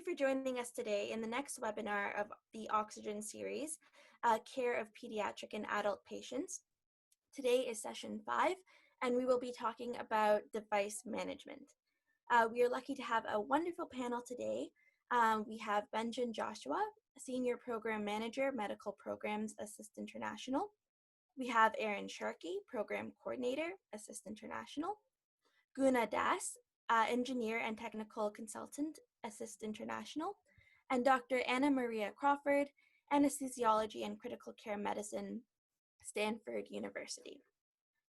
for joining us today in the next webinar of the Oxygen series, Care of Pediatric and Adult Patients. Today is session 5, and we will be talking about device management. We are lucky to have a wonderful panel today. We have Benjin Joshua, Senior Program Manager, Medical Programs, Assit International. We have Erin Sharkey, Program Coordinator, Assit International. Gunalan, Engineer and Technical Consultant, Assit International. And Dr. Anna Maria Crawford, Anesthesiology and Critical Care Medicine, Stanford University.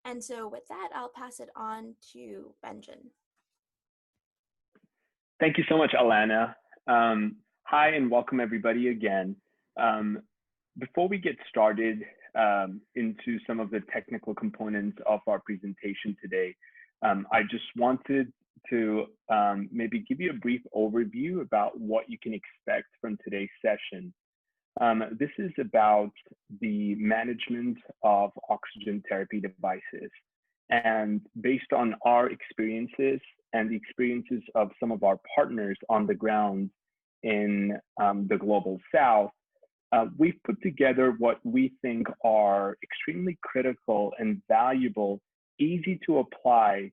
And so with that, I'll pass it on to Benjin. Thank you so much, Alana. Hi, and welcome everybody again. Before we get started into some of the technical components of our presentation today, I just wanted to maybe give you a brief overview about what you can expect from today's session. This is about the management of oxygen therapy devices. And based on our experiences and the experiences of some of our partners on the ground in the Global South, we've put together what we think are extremely critical and valuable, easy to apply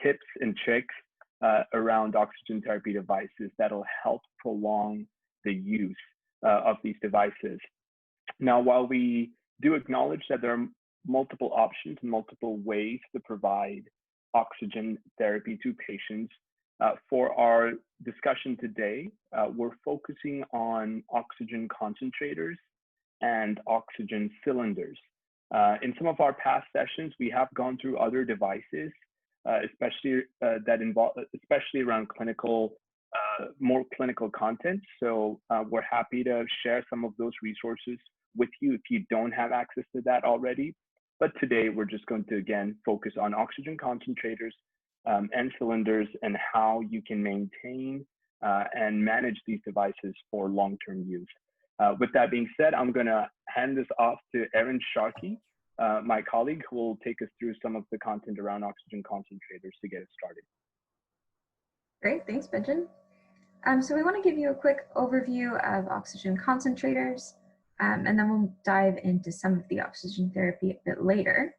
tips and tricks around oxygen therapy devices that'll help prolong the use of these devices. Now, while we do acknowledge that there are multiple options and multiple ways to provide oxygen therapy to patients, for our discussion today, we're focusing on oxygen concentrators and oxygen cylinders. In some of our past sessions, we have gone through other devices, especially around clinical, more clinical content. So we're happy to share some of those resources with you if you don't have access to that already. But today we're just going to again focus on oxygen concentrators and cylinders and how you can maintain and manage these devices for long-term use. With that being said, I'm going to hand this off to Erin Sharkey, my colleague, who will take us through some of the content around oxygen concentrators to get us started. Great, thanks, Benjin. So we want to give you a quick overview of oxygen concentrators, and then we'll dive into some of the oxygen therapy a bit later.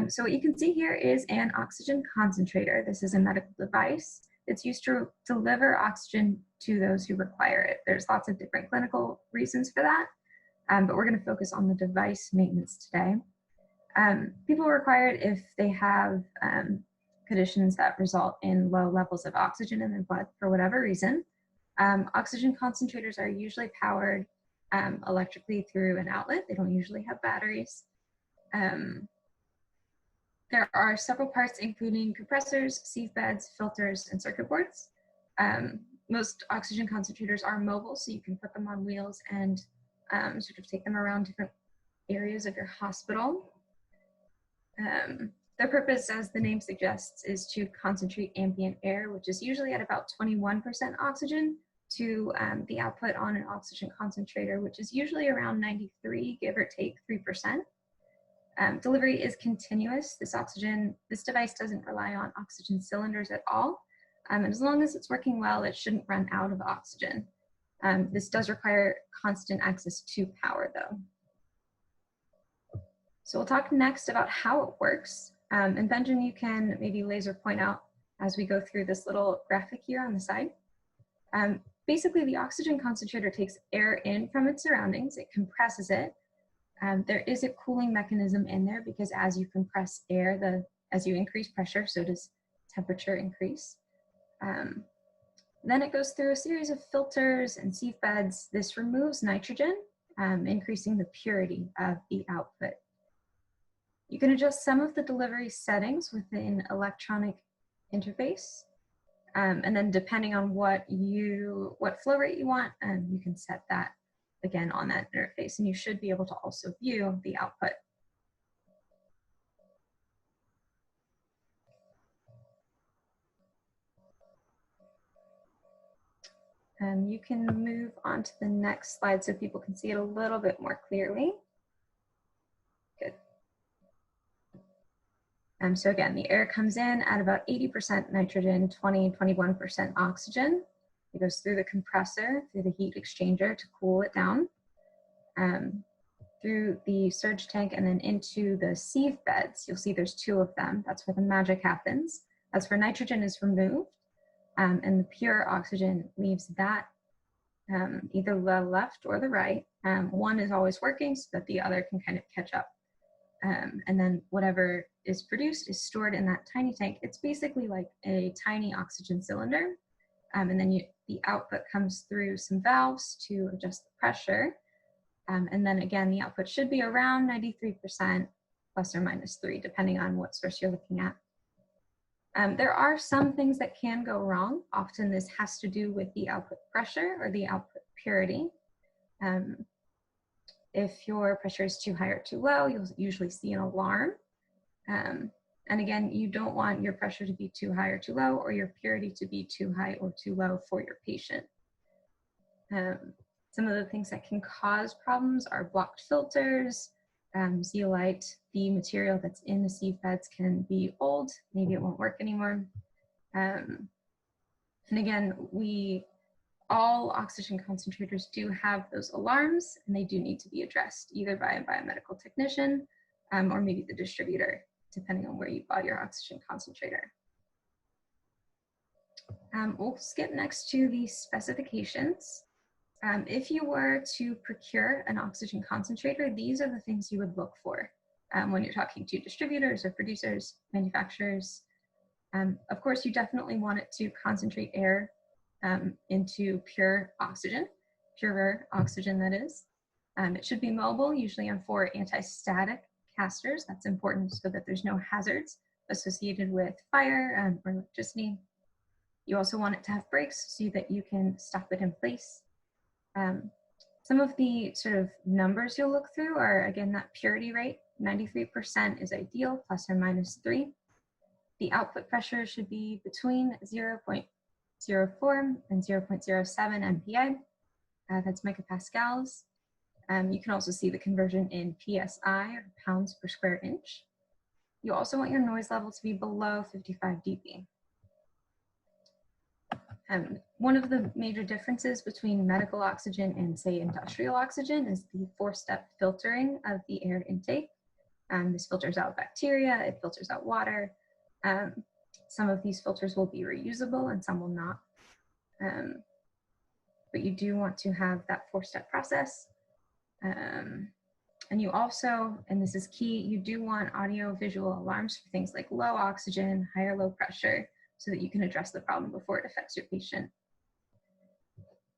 So what you can see here is an oxygen concentrator. This is a medical device that's used to deliver oxygen to those who require it. There's lots of different clinical reasons for that, but we're going to focus on the device maintenance today. People require it if they have conditions that result in low levels of oxygen in their blood for whatever reason. Oxygen concentrators are usually powered electrically through an outlet. They don't usually have batteries. There are several parts, including compressors, sieve beds, filters, and circuit boards. Most oxygen concentrators are mobile, so you can put them on wheels and sort of take them around different areas of your hospital. Their purpose, as the name suggests, is to concentrate ambient air, which is usually at about 21% oxygen, to the output on an oxygen concentrator, which is usually around 93, give or take 3%. Delivery is continuous. This device doesn't rely on oxygen cylinders at all. And as long as it's working well, it shouldn't run out of oxygen. This does require constant access to power, though. So we'll talk next about how it works. And Benjin, you can maybe laser point out as we go through this little graphic here on the side. Basically, the oxygen concentrator takes air in from its surroundings. It compresses it. There is a cooling mechanism in there because as you compress air, as you increase pressure, so does temperature increase. Then it goes through a series of filters and sieve beds. This removes nitrogen, increasing the purity of the output. You can adjust some of the delivery settings within electronic interface. And then depending on what flow rate you want, you can set that again on that interface, and you should be able to also view the output. You can move on to the next slide so people can see it a little bit more clearly. Good. So again, the air comes in at about 80% nitrogen, 21% oxygen. It goes through the compressor, through the heat exchanger to cool it down, through the surge tank, and then into the sieve beds. You'll see there's 2 of them. That's where the magic happens. That's where nitrogen is removed, and the pure oxygen leaves that either the left or the right. One is always working so that the other can kind of catch up. And then whatever is produced is stored in that tiny tank. It's basically like a tiny oxygen cylinder. And then the output comes through some valves to adjust the pressure. And then again, the output should be around 93% plus or minus 3, depending on what source you're looking at. There are some things that can go wrong. Often this has to do with the output pressure or the output purity. If your pressure is too high or too low, you'll usually see an alarm. And again, you don't want your pressure to be too high or too low, or your purity to be too high or too low for your patient. Some of the things that can cause problems are blocked filters, zeolite. The material that's in the sieve beds can be old, maybe it won't work anymore. And again, all oxygen concentrators do have those alarms, and they do need to be addressed either by a biomedical technician or maybe the distributor, depending on where you bought your oxygen concentrator. We'll skip next to the specifications. If you were to procure an oxygen concentrator, these are the things you would look for when you're talking to distributors or producers, manufacturers. Of course, you definitely want it to concentrate air into pure oxygen, purer oxygen that is. It should be mobile, usually on 4 anti-static casters. That's important so that there's no hazards associated with fire or electricity. You also want it to have brakes so that you can stop it in place. Some of the sort of numbers you'll look through are, again, that purity rate. 93% is ideal, plus or minus 3. The output pressure should be between 0.04 and 0.07 MPa. That's megapascals. You can also see the conversion in PSI, or pounds per square inch. You also want your noise level to be below 55 dB. One of the major differences between medical oxygen and, say, industrial oxygen is the 4-step filtering of the air intake. This filters out bacteria, it filters out water. Some of these filters will be reusable and some will not. But you do want to have that 4-step process. And you also, and this is key, you do want audio-visual alarms for things like low oxygen, high or low pressure, so that you can address the problem before it affects your patient.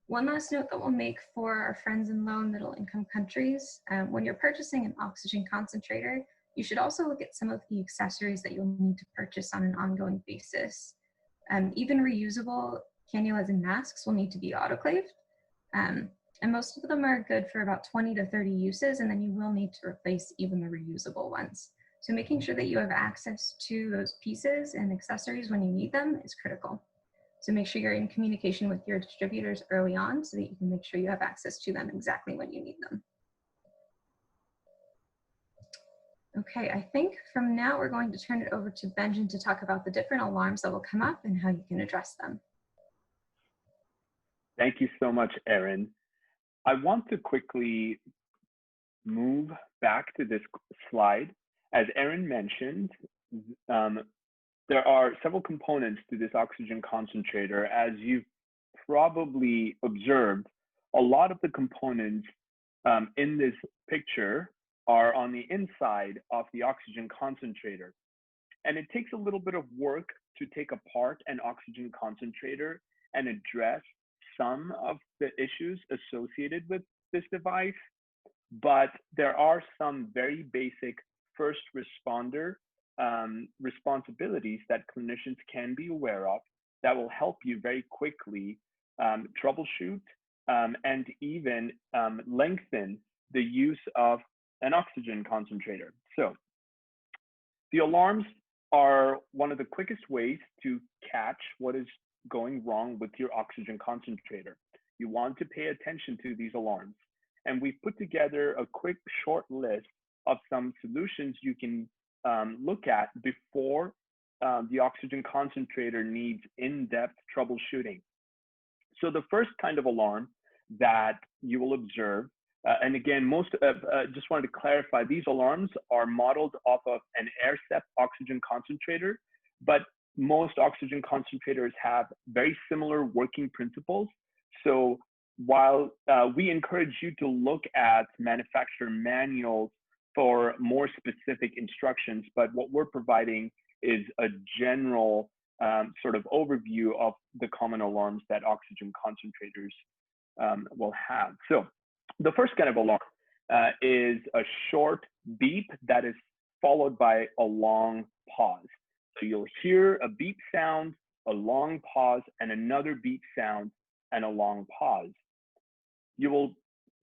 One last note that we'll make for our friends in low and middle income countries, when you're purchasing an oxygen concentrator, you should also look at some of the accessories that you'll need to purchase on an ongoing basis. Even reusable cannulas and masks will need to be autoclaved. And most of them are good for about 20 to 30 uses, and then you will need to replace even the reusable ones. So making sure that you have access to those pieces and accessories when you need them is critical. So make sure you're in communication with your distributors early on so that you can make sure you have access to them exactly when you need them. Okay, I think from now we're going to turn it over to Benjin to talk about the different alarms that will come up and how you can address them. Thank you so much, Erin. I want to quickly move back to this slide. As Erin mentioned, there are several components to this oxygen concentrator. As you've probably observed, a lot of the components in this picture are on the inside of the oxygen concentrator. And it takes a little bit of work to take apart an oxygen concentrator and address some of the issues associated with this device. But there are some very basic first responder responsibilities that clinicians can be aware of that will help you very quickly troubleshoot and even lengthen the use of an oxygen concentrator. So the alarms are one of the quickest ways to catch what is going wrong with your oxygen concentrator. You want to pay attention to these alarms. And we've put together a quick short list of some solutions you can look at before the oxygen concentrator needs in-depth troubleshooting. So the first kind of alarm that you will observe, and again, just wanted to clarify, these alarms are modeled off of an AirSep oxygen concentrator, but most oxygen concentrators have very similar working principles. So while we encourage you to look at manufacturer manuals for more specific instructions, but what we're providing is a general sort of overview of the common alarms that oxygen concentrators will have. So the first kind of alarm is a short beep that is followed by a long pause. So you'll hear a beep sound, a long pause, and another beep sound, and a long pause. You will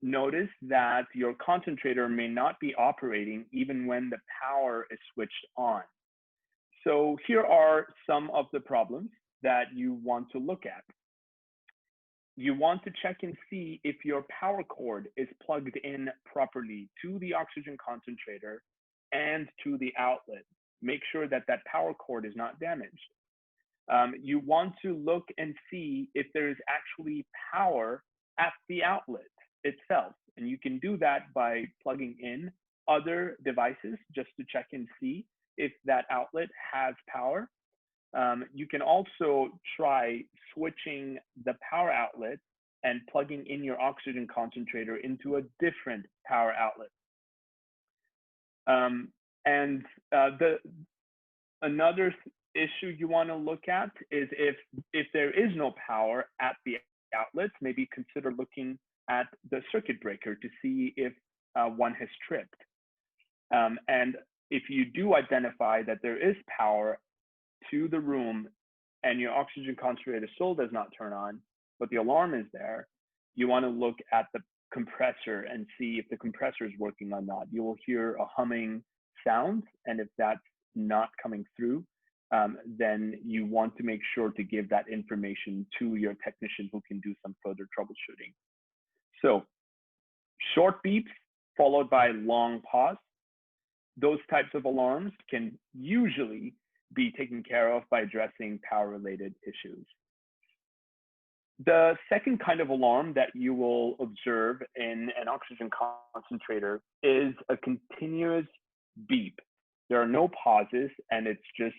notice that your concentrator may not be operating even when the power is switched on. So here are some of the problems that you want to look at. You want to check and see if your power cord is plugged in properly to the oxygen concentrator and to the outlet. Make sure that that power cord is not damaged. You want to look and see if there is actually power at the outlet itself. And you can do that by plugging in other devices just to check and see if that outlet has power. You can also try switching the power outlet and plugging in your oxygen concentrator into a different power outlet. Another issue you want to look at is if there is no power at the outlets, maybe consider looking at the circuit breaker to see if one has tripped. And if you do identify that there is power to the room and your oxygen concentrator still does not turn on, but the alarm is there, you want to look at the compressor and see if the compressor is working or not. You will hear a humming sound, and if that's not coming through, then you want to make sure to give that information to your technician who can do some further troubleshooting. So short beeps followed by long pause. Those types of alarms can usually be taken care of by addressing power-related issues. The second kind of alarm that you will observe in an oxygen concentrator is a continuous beep. There are no pauses, and it's just,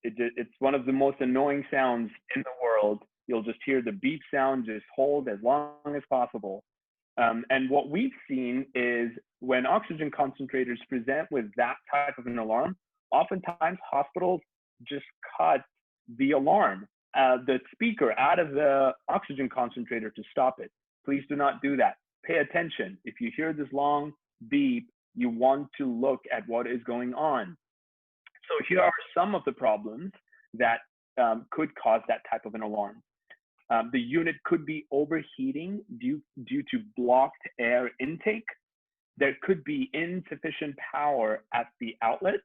it's one of the most annoying sounds in the world. You'll just hear the beep sound, just hold as long as possible. And what we've seen is when oxygen concentrators present with that type of an alarm, oftentimes hospitals just cut the alarm, the speaker out of the oxygen concentrator to stop it. Please do not do that. Pay attention. If you hear this long beep, you want to look at what is going on. So here are some of the problems that could cause that type of an alarm. The unit could be overheating due to blocked air intake. There could be insufficient power at the outlet,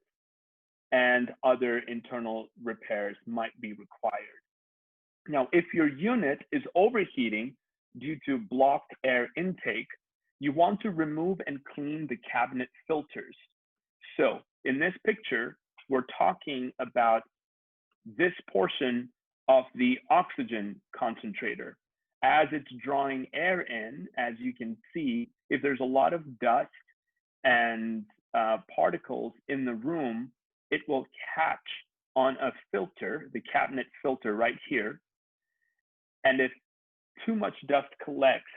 and other internal repairs might be required. Now, if your unit is overheating due to blocked air intake, you want to remove and clean the cabinet filters. So in this picture, we're talking about this portion of the oxygen concentrator. As it's drawing air in, as you can see, if there's a lot of dust and particles in the room, it will catch on a filter, the cabinet filter right here. And if too much dust collects,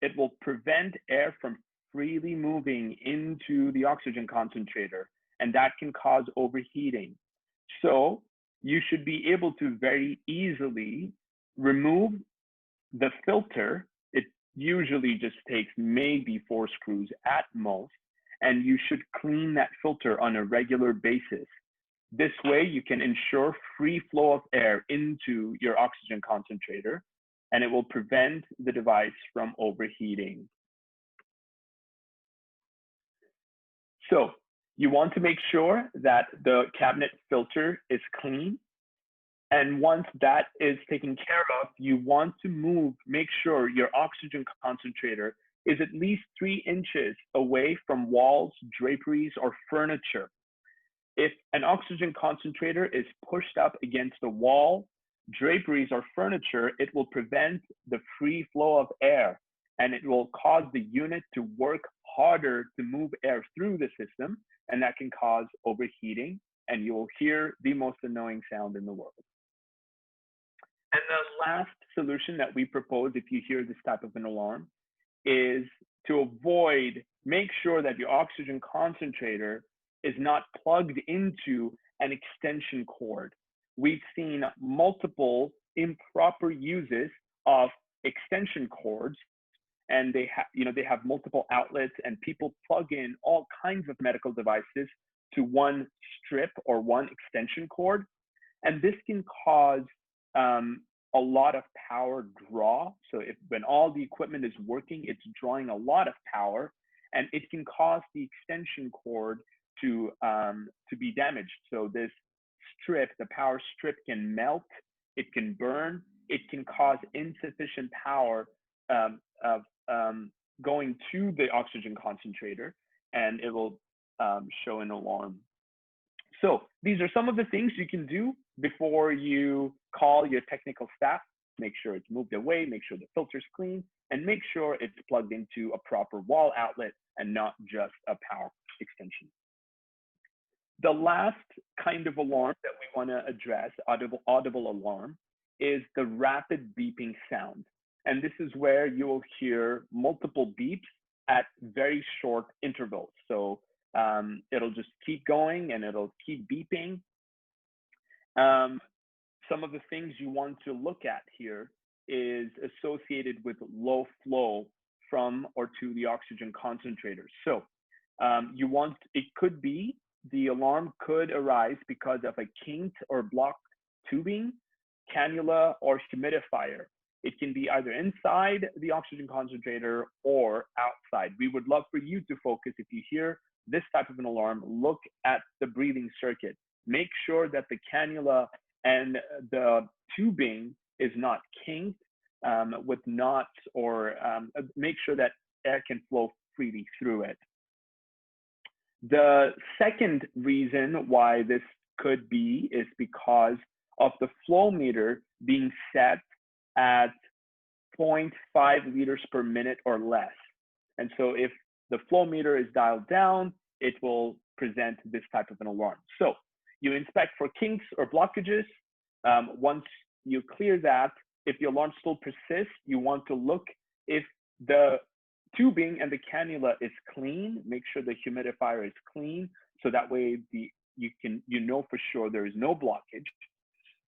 it will prevent air from freely moving into the oxygen concentrator, and that can cause overheating. So you should be able to very easily remove the filter. It usually just takes maybe 4 screws at most, and you should clean that filter on a regular basis. This way you can ensure free flow of air into your oxygen concentrator, and it will prevent the device from overheating. So you want to make sure that the cabinet filter is clean. And once that is taken care of, you want to make sure your oxygen concentrator is at least 3 inches away from walls, draperies, or furniture. If an oxygen concentrator is pushed up against a wall, draperies or furniture, it will prevent the free flow of air, and it will cause the unit to work harder to move air through the system, and that can cause overheating, and you will hear the most annoying sound in the world. And the last solution that we propose if you hear this type of an alarm is to make sure that your oxygen concentrator is not plugged into an extension cord. We've seen multiple improper uses of extension cords, and they have multiple outlets, and people plug in all kinds of medical devices to one strip or one extension cord, and this can cause a lot of power draw. So when all the equipment is working, it's drawing a lot of power, and it can cause the extension cord to be damaged. So this strip, the power strip, can melt, it can burn, it can cause insufficient power going to the oxygen concentrator, and it will show an alarm. So these are some of the things you can do before you call your technical staff. Make sure it's moved away, make sure the filter's clean, and make sure it's plugged into a proper wall outlet and not just a power extension. The last kind of alarm that we want to address, audible alarm, is the rapid beeping sound. And this is where you will hear multiple beeps at very short intervals. So it'll just keep going and it'll keep beeping. Some of the things you want to look at here is associated with low flow from or to the oxygen concentrator. So it could be, the alarm could arise because of a kinked or blocked tubing, cannula, or humidifier. It can be either inside the oxygen concentrator or outside. We would love for you to focus, if you hear this type of an alarm, look at the breathing circuit. Make sure that the cannula and the tubing is not kinked with knots, or make sure that air can flow freely through it. The second reason why this could be is because of the flow meter being set at 0.5 liters per minute or less. And so if the flow meter is dialed down, it will present this type of an alarm. So you inspect for kinks or blockages. Once you clear that, if the alarm still persists, you want to look if the tubing and the cannula is clean. Make sure the humidifier is clean, so that way you know for sure there is no blockage.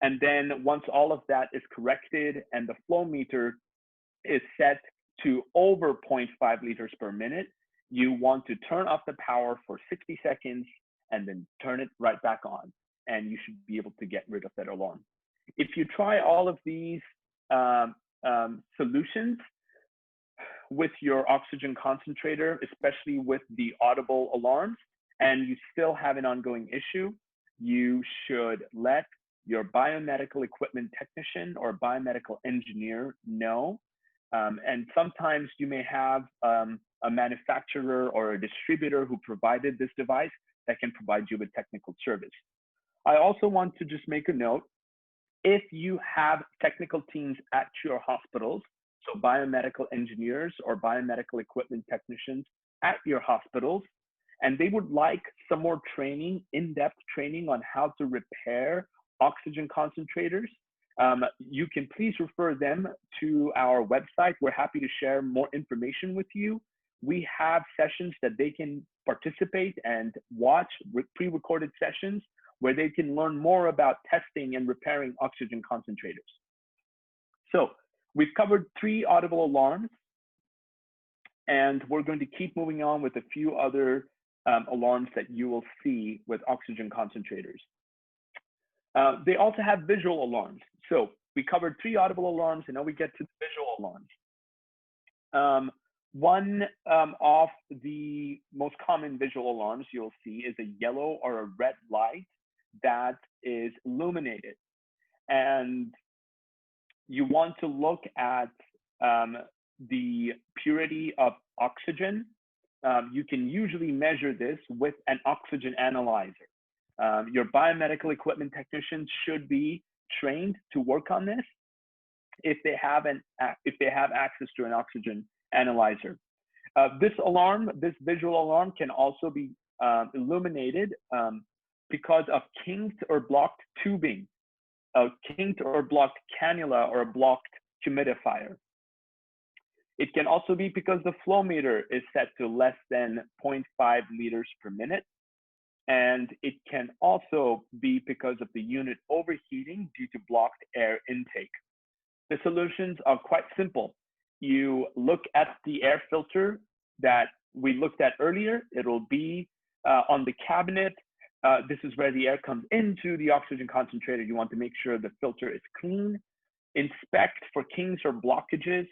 And then once all of that is corrected and the flow meter is set to over 0.5 liters per minute, you want to turn off the power for 60 seconds and then turn it right back on, and you should be able to get rid of that alarm. If you try all of these solutions with your oxygen concentrator, especially with the audible alarms, and you still have an ongoing issue, you should let your biomedical equipment technician or biomedical engineer know. And sometimes you may have a manufacturer or a distributor who provided this device that can provide you with technical service. I also want to just make a note, if you have technical teams at your hospitals, so biomedical engineers or biomedical equipment technicians at your hospitals, and they would like some more training, in-depth training on how to repair oxygen concentrators, you can please refer them to our website. We're happy to share more information with you. We have sessions that they can participate and watch, pre-recorded sessions where they can learn more about testing and repairing oxygen concentrators. So we've covered 3 audible alarms, and we're going to keep moving on with a few other alarms that you will see with oxygen concentrators. They also have visual alarms. So we covered 3 audible alarms, and now we get to the visual alarms. One of the most common visual alarms you'll see is a yellow or a red light that is illuminated. And you want to look at the purity of oxygen. You can usually measure this with an oxygen analyzer. Your biomedical equipment technicians should be trained to work on this if they have access to an oxygen analyzer. This visual alarm can also be illuminated because of kinked or blocked tubing, a kinked or blocked cannula, or a blocked humidifier. It can also be because the flow meter is set to less than 0.5 liters per minute. And it can also be because of the unit overheating due to blocked air intake. The solutions are quite simple. You look at the air filter that we looked at earlier. It'll be on the cabinet. This is where the air comes into the oxygen concentrator. You want to make sure the filter is clean. Inspect for kinks or blockages.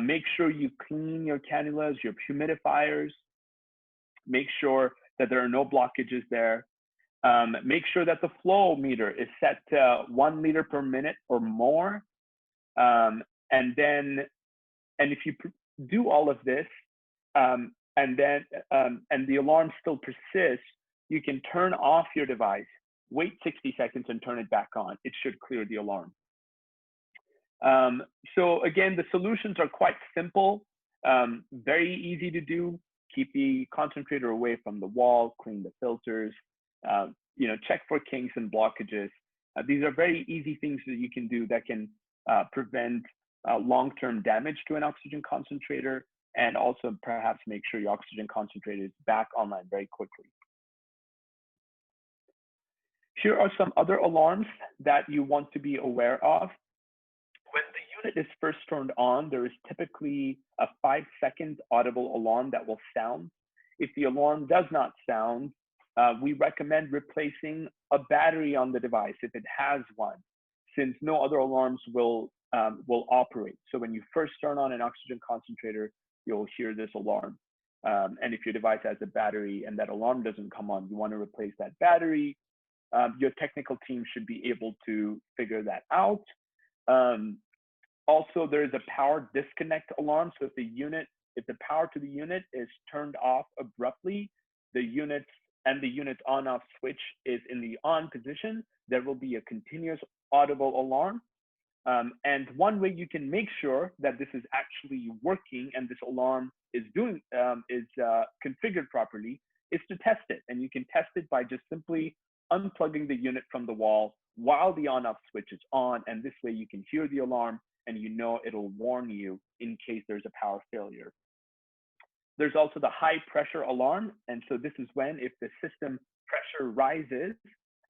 Make sure you clean your cannulas, your humidifiers. Make sure that there are no blockages there. Make sure that the flow meter is set to 1 liter per minute or more. And if you do all of this, and the alarm still persists, you can turn off your device, wait 60 seconds, and turn it back on. It should clear the alarm. So again, the solutions are quite simple, very easy to do. Keep the concentrator away from the wall, clean the filters, check for kinks and blockages. These are very easy things that you can do that can prevent long-term damage to an oxygen concentrator, and also perhaps make sure your oxygen concentrator is back online very quickly. Here are some other alarms that you want to be aware of. When the unit is first turned on, there is typically a 5-second audible alarm that will sound. If the alarm does not sound, we recommend replacing a battery on the device if it has one, since no other alarms will operate. So when you first turn on an oxygen concentrator, you'll hear this alarm. And if your device has a battery and that alarm doesn't come on, you want to replace that battery. Your technical team should be able to figure that out. Also, there is a power disconnect alarm. So if the power to the unit is turned off abruptly, the unit's on-off switch is in the on position, there will be a continuous audible alarm. And one way you can make sure that this is actually working and this alarm is configured properly is to test it. And you can test it by just simply unplugging the unit from the wall while the on-off switch is on. And this way you can hear the alarm and it'll warn you in case there's a power failure. There's also the high pressure alarm. And so this is when, if the system pressure rises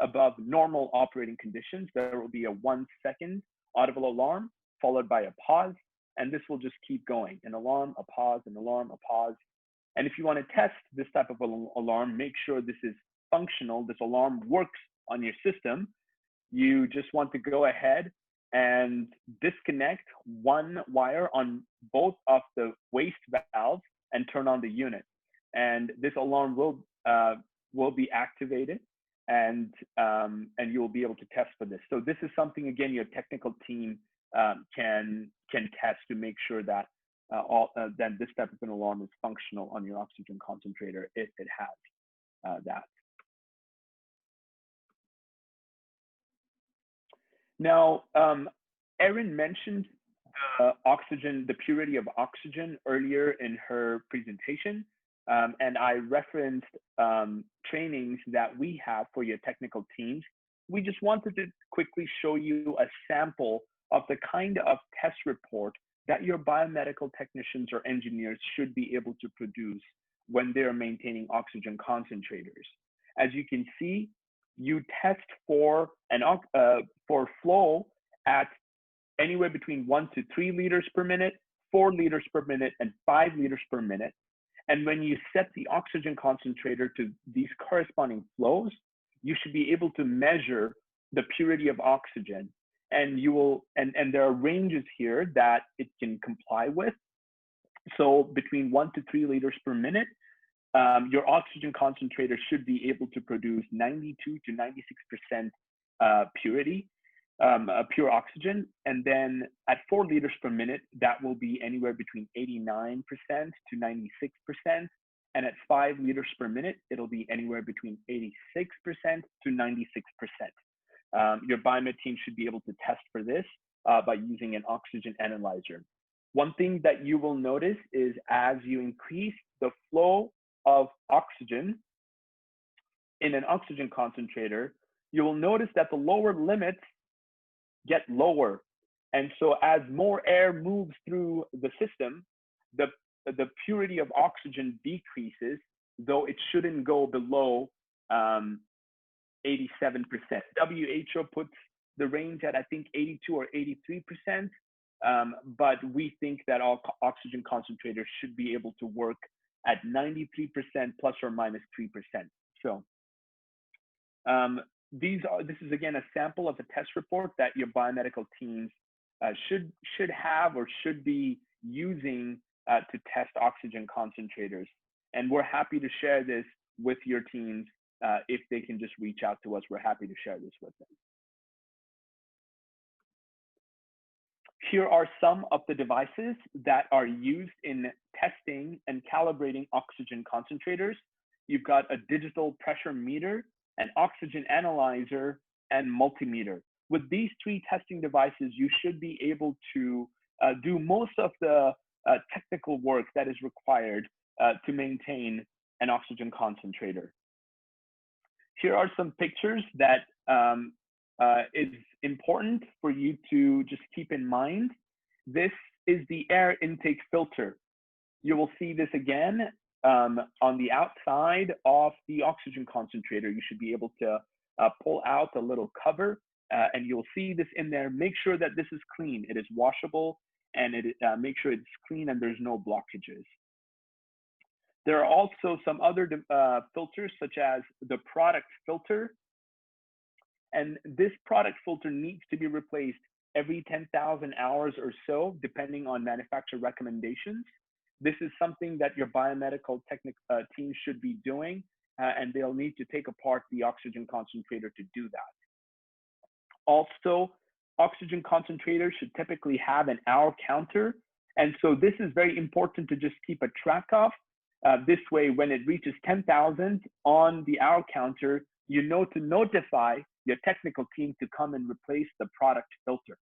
above normal operating conditions, there will be a 1-second audible alarm followed by a pause. And this will just keep going, an alarm, a pause, an alarm, a pause. And if you want to test this type of alarm, make sure this is functional, this alarm works on your system. You just want to go ahead and disconnect one wire on both of the waste valves and turn on the unit. And this alarm will be activated, and you will be able to test for this. So this is something, again, your technical team can test to make sure that that this type of an alarm is functional on your oxygen concentrator if it has that. Now, Erin mentioned the purity of oxygen earlier in her presentation, and I referenced trainings that we have for your technical teams. We just wanted to quickly show you a sample of the kind of test report that your biomedical technicians or engineers should be able to produce when they're maintaining oxygen concentrators. As you can see, you test for flow at anywhere between 1 to 3 liters per minute, 4 liters per minute, and 5 liters per minute. And when you set the oxygen concentrator to these corresponding flows, you should be able to measure the purity of oxygen. And there are ranges here that it can comply with. So between 1 to 3 liters per minute, your oxygen concentrator should be able to produce 92 to 96% purity, pure oxygen. And then at 4 liters per minute, that will be anywhere between 89% to 96%. And at 5 liters per minute, it'll be anywhere between 86% to 96%. your biomed team should be able to test for this by using an oxygen analyzer. One thing that you will notice is as you increase the flow of oxygen in an oxygen concentrator, you will notice that the lower limits get lower. And so as more air moves through the system, the purity of oxygen decreases, though it shouldn't go below 87%. WHO puts the range at, I think, 82 or 83%, but we think that all oxygen concentrators should be able to work at 93% plus or minus 3%. So this is again a sample of a test report that your biomedical teams should have or should be using to test oxygen concentrators. And we're happy to share this with your teams. If they can just reach out to us, we're happy to share this with them. Here are some of the devices that are used in testing and calibrating oxygen concentrators. You've got a digital pressure meter, an oxygen analyzer, and multimeter. With these three testing devices, you should be able to do most of the technical work that is required to maintain an oxygen concentrator. Here are some pictures that is important for you to just keep in mind. This is the air intake filter. You will see this again on the outside of the oxygen concentrator. You should be able to pull out a little cover and you'll see this in there. Make sure that this is clean. It is washable, and make sure it's clean and there's no blockages. There are also some other filters, such as the product filter. And this product filter needs to be replaced every 10,000 hours or so, depending on manufacturer recommendations. This is something that your biomedical team should be doing, and they'll need to take apart the oxygen concentrator to do that. Also, oxygen concentrators should typically have an hour counter. And so this is very important to just keep a track of. This way, when it reaches 10,000 on the hour counter, you know to notify your technical team to come and replace the product filter.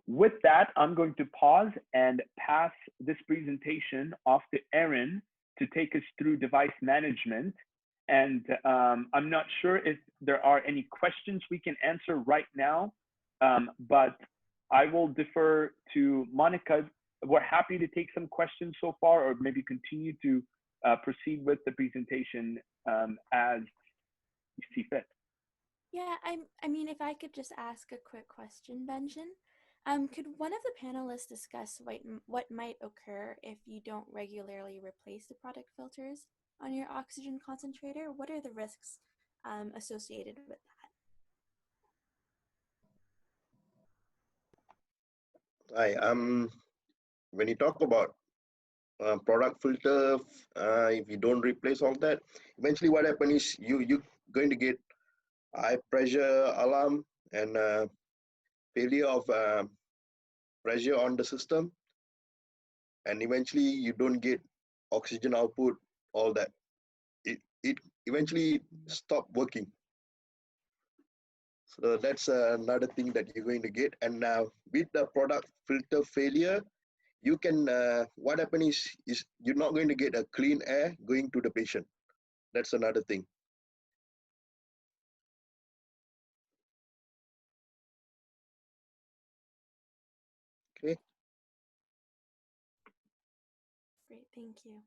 With that, I'm going to pause and pass this presentation off to Erin to take us through device management. And I'm not sure if there are any questions we can answer right now, but I will defer to Monica. We're happy to take some questions so far, or maybe continue to proceed with the presentation as you see fit. Yeah, I mean, if I could just ask a quick question, Benjin. Could one of the panelists discuss what might occur if you don't regularly replace the product filters on your oxygen concentrator? What are the risks associated with that? Hi, when you talk about product filter, if you don't replace all that, eventually what happens is you're going to get high pressure alarm and failure of pressure on the system, and eventually you don't get oxygen output, all that. It eventually stop working. So that's another thing that you're going to get. And now with the product filter failure, you can, what happens is you're not going to get a clean air going to the patient. That's another thing. Okay. Great, thank you.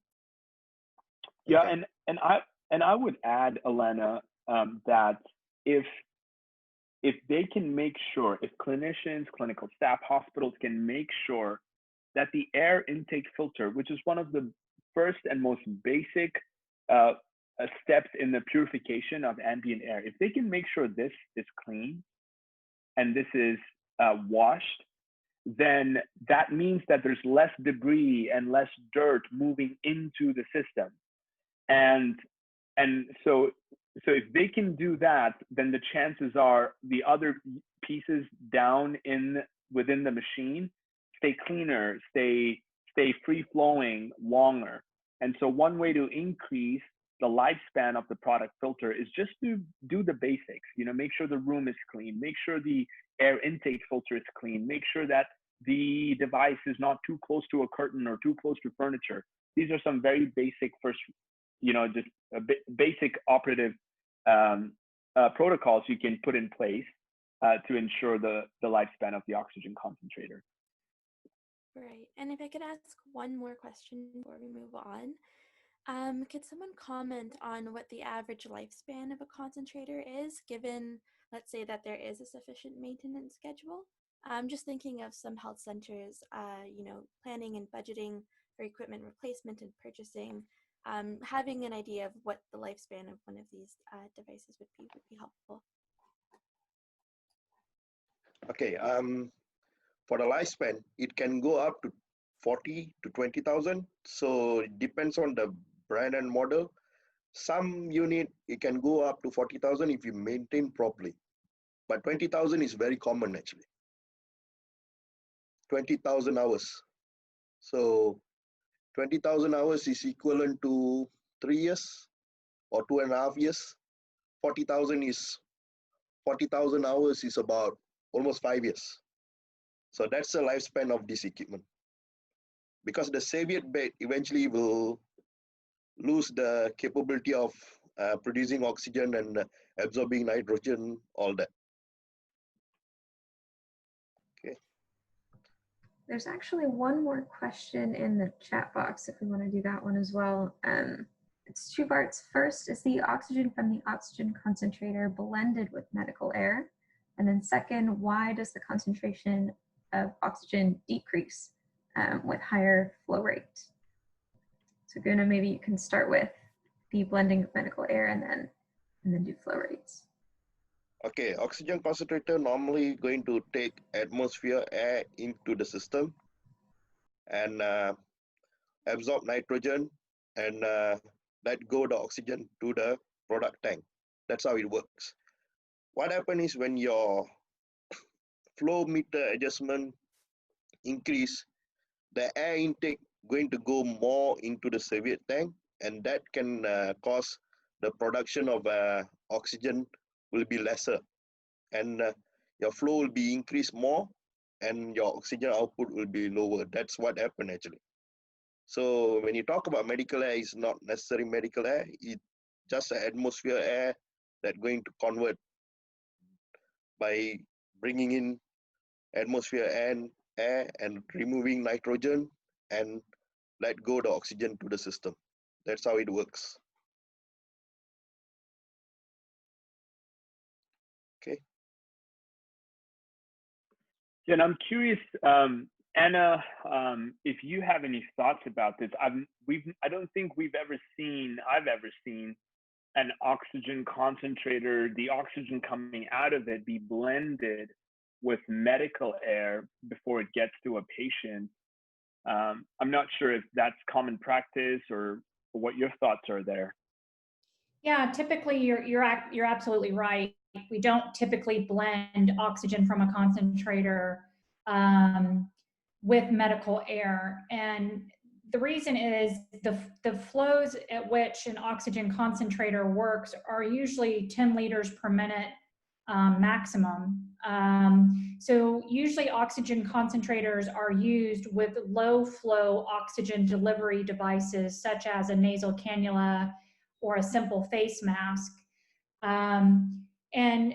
Yeah, Okay. and I would add, Elena, that if they can make sure, if clinicians, clinical staff, hospitals can make sure that the air intake filter, which is one of the first and most basic steps in the purification of ambient air, if they can make sure this is clean and this is washed, then that means that there's less debris and less dirt moving into the system. And so if they can do that, then the chances are the other pieces down within the machine stay cleaner, stay free flowing longer. And so one way to increase the lifespan of the product filter is just to do the basics. You know, make sure the room is clean, make sure the air intake filter is clean, make sure that the device is not too close to a curtain or too close to furniture. These are some very basic first, you know, just basic operative protocols you can put in place to ensure the lifespan of the oxygen concentrator. Right. And if I could ask one more question before we move on, could someone comment on what the average lifespan of a concentrator is, given, let's say, that there is a sufficient maintenance schedule? I'm just thinking of some health centers, you know, planning and budgeting for equipment replacement and purchasing. Having an idea of what the lifespan of one of these devices would be helpful. Okay, for the lifespan, it can go up to 40 to 20,000. So it depends on the brand and model. Some unit, it can go up to 40,000 if you maintain properly. But 20,000 is very common actually. 20,000 hours. So 20,000 hours is equivalent to 3 years or 2.5 years. 40,000 hours is about almost 5 years. So that's the lifespan of this equipment. Because the Soviet bed eventually will lose the capability of producing oxygen and absorbing nitrogen, all that. Okay. There's actually one more question in the chat box if we want to do that one as well. It's two parts. First, is the oxygen from the oxygen concentrator blended with medical air? And then second, why does the concentration of oxygen decrease with higher flow rate? So Guna, maybe you can start with the blending of medical air and then do flow rates. Okay, oxygen concentrator normally going to take atmosphere air into the system and absorb nitrogen and let go the oxygen to the product tank. That's how it works. What happens is when your flow meter adjustment increase, the air intake going to go more into the Soviet tank, and that can cause the production of oxygen will be lesser, and your flow will be increased more, and your oxygen output will be lower. That's what happened actually. So when you talk about medical air, it's not necessarily medical air. It's just an atmosphere air that going to convert by bringing in atmosphere air and removing nitrogen and let go the oxygen to the system. That's how it works. Okay. And I'm curious, Anna, if you have any thoughts about this. I don't think I've ever seen an oxygen concentrator, the oxygen coming out of it, be blended with medical air before it gets to a patient. I'm not sure if that's common practice or what your thoughts are there. Yeah, typically you're absolutely right. We don't typically blend oxygen from a concentrator with medical air, and the reason is the flows at which an oxygen concentrator works are usually 10 liters per minute maximum. So usually oxygen concentrators are used with low flow oxygen delivery devices such as a nasal cannula or a simple face mask. And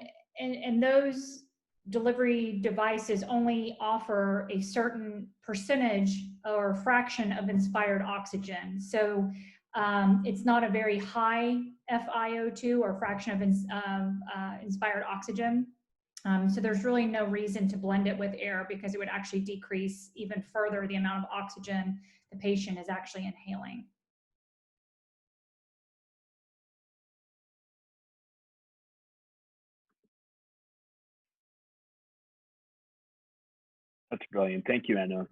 those delivery devices only offer a certain percentage or fraction of inspired oxygen. So it's not a very high FiO2 or fraction of inspired oxygen. So there's really no reason to blend it with air because it would actually decrease even further the amount of oxygen the patient is actually inhaling. That's brilliant. Thank you, Anna.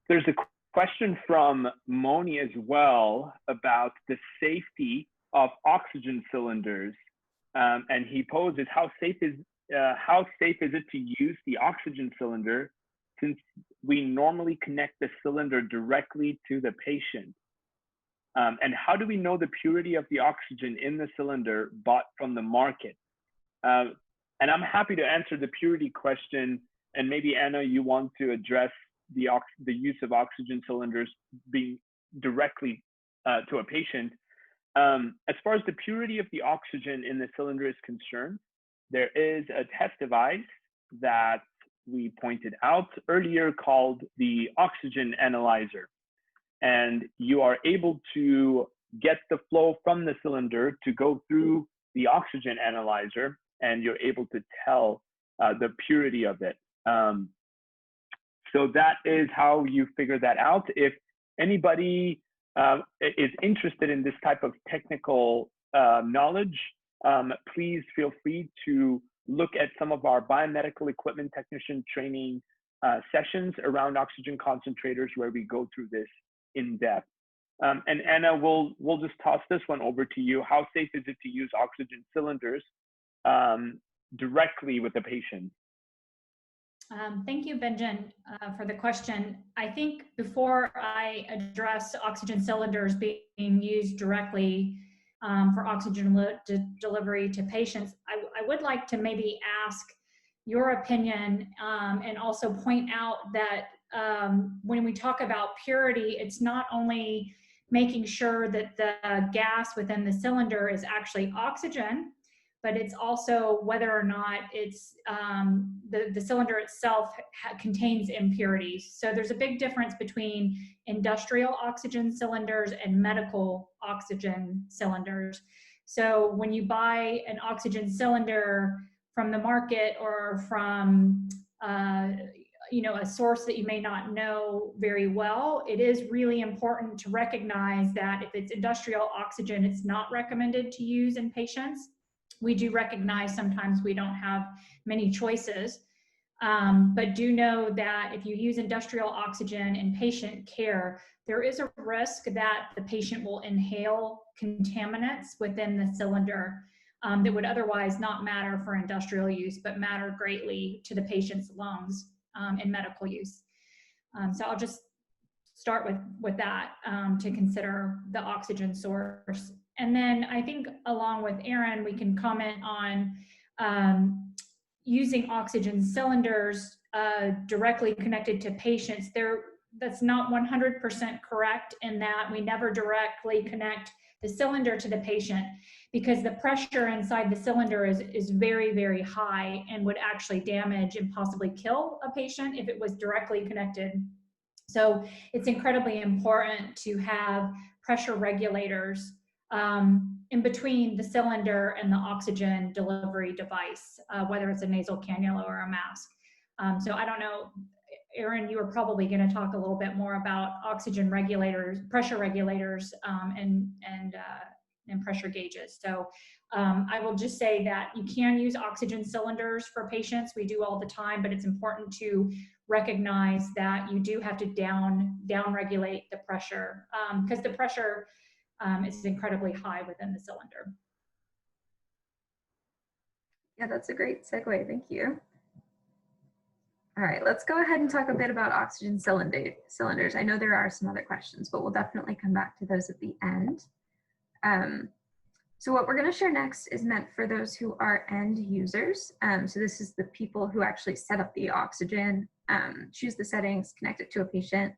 There's a question from Moni as well about the safety of oxygen cylinders and he poses how safe is it to use the oxygen cylinder since we normally connect the cylinder directly to the patient? And how do we know the purity of the oxygen in the cylinder bought from the market? And I'm happy to answer the purity question. And maybe Anna, you want to address the use of oxygen cylinders being directly to a patient. As far as the purity of the oxygen in the cylinder is concerned, there is a test device that we pointed out earlier called the oxygen analyzer. And you are able to get the flow from the cylinder to go through the oxygen analyzer, and you're able to tell the purity of it. So that is how you figure that out. If anybody is interested in this type of technical knowledge, please feel free to look at some of our biomedical equipment technician training sessions around oxygen concentrators where we go through this in depth. And Anna, we'll just toss this one over to you. How safe is it to use oxygen cylinders directly with the patient? Thank you, Benjin, for the question. I think before I address oxygen cylinders being used directly for oxygen delivery to patients, I would like to maybe ask your opinion and also point out that when we talk about purity, it's not only making sure that the gas within the cylinder is actually oxygen, but it's also whether or not it's the cylinder itself contains impurities. So there's a big difference between industrial oxygen cylinders and medical oxygen cylinders. So when you buy an oxygen cylinder from the market or from a source that you may not know very well, it is really important to recognize that if it's industrial oxygen, it's not recommended to use in patients. We do recognize sometimes we don't have many choices, but do know that if you use industrial oxygen in patient care, there is a risk that the patient will inhale contaminants within the cylinder that would otherwise not matter for industrial use, but matter greatly to the patient's lungs in medical use. So I'll just start with that to consider the oxygen source. And then I think along with Erin, we can comment on using oxygen cylinders directly connected to patients. That's not 100% correct in that we never directly connect the cylinder to the patient because the pressure inside the cylinder is very, very high and would actually damage and possibly kill a patient if it was directly connected. So it's incredibly important to have pressure regulators in between the cylinder and the oxygen delivery device, whether it's a nasal cannula or a mask. So I don't know, Erin, you were probably going to talk a little bit more about oxygen regulators, pressure regulators, and pressure gauges. So I will just say that you can use oxygen cylinders for patients. We do all the time, but it's important to recognize that you do have to down regulate the pressure because the pressure is incredibly high within the cylinder. Yeah, that's a great segue. Thank you. All right, let's go ahead and talk a bit about oxygen cylinders. I know there are some other questions, but we'll definitely come back to those at the end. So what we're going to share next is meant for those who are end users. So this is the people who actually set up the oxygen, choose the settings, connect it to a patient.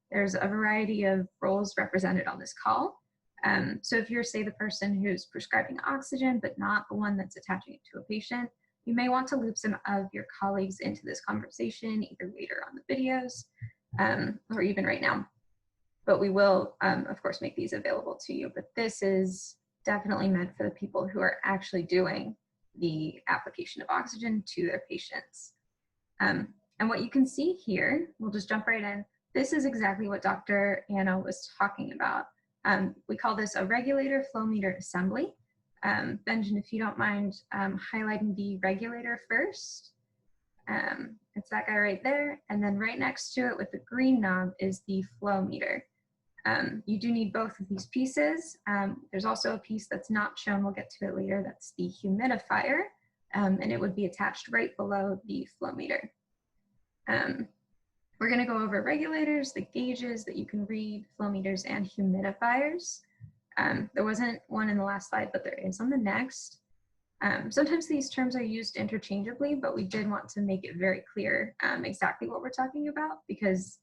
There's a variety of roles represented on this call. So if you're, say, the person who's prescribing oxygen, but not the one that's attaching it to a patient, you may want to loop some of your colleagues into this conversation, either later on the videos or even right now. But we will, of course, make these available to you. But this is definitely meant for the people who are actually doing the application of oxygen to their patients. And what you can see here, we'll just jump right in. This is exactly what Dr. Anna was talking about. We call this a regulator flow meter assembly. Benjin, if you don't mind highlighting the regulator first. It's that guy right there. And then right next to it with the green knob is the flow meter. You do need both of these pieces. There's also a piece that's not shown, we'll get to it later, that's the humidifier, and it would be attached right below the flow meter. We're going to go over regulators, the gauges that you can read, flow meters, and humidifiers. There wasn't one in the last slide, but there is on the next. Sometimes these terms are used interchangeably, but we did want to make it very clear exactly what we're talking about, because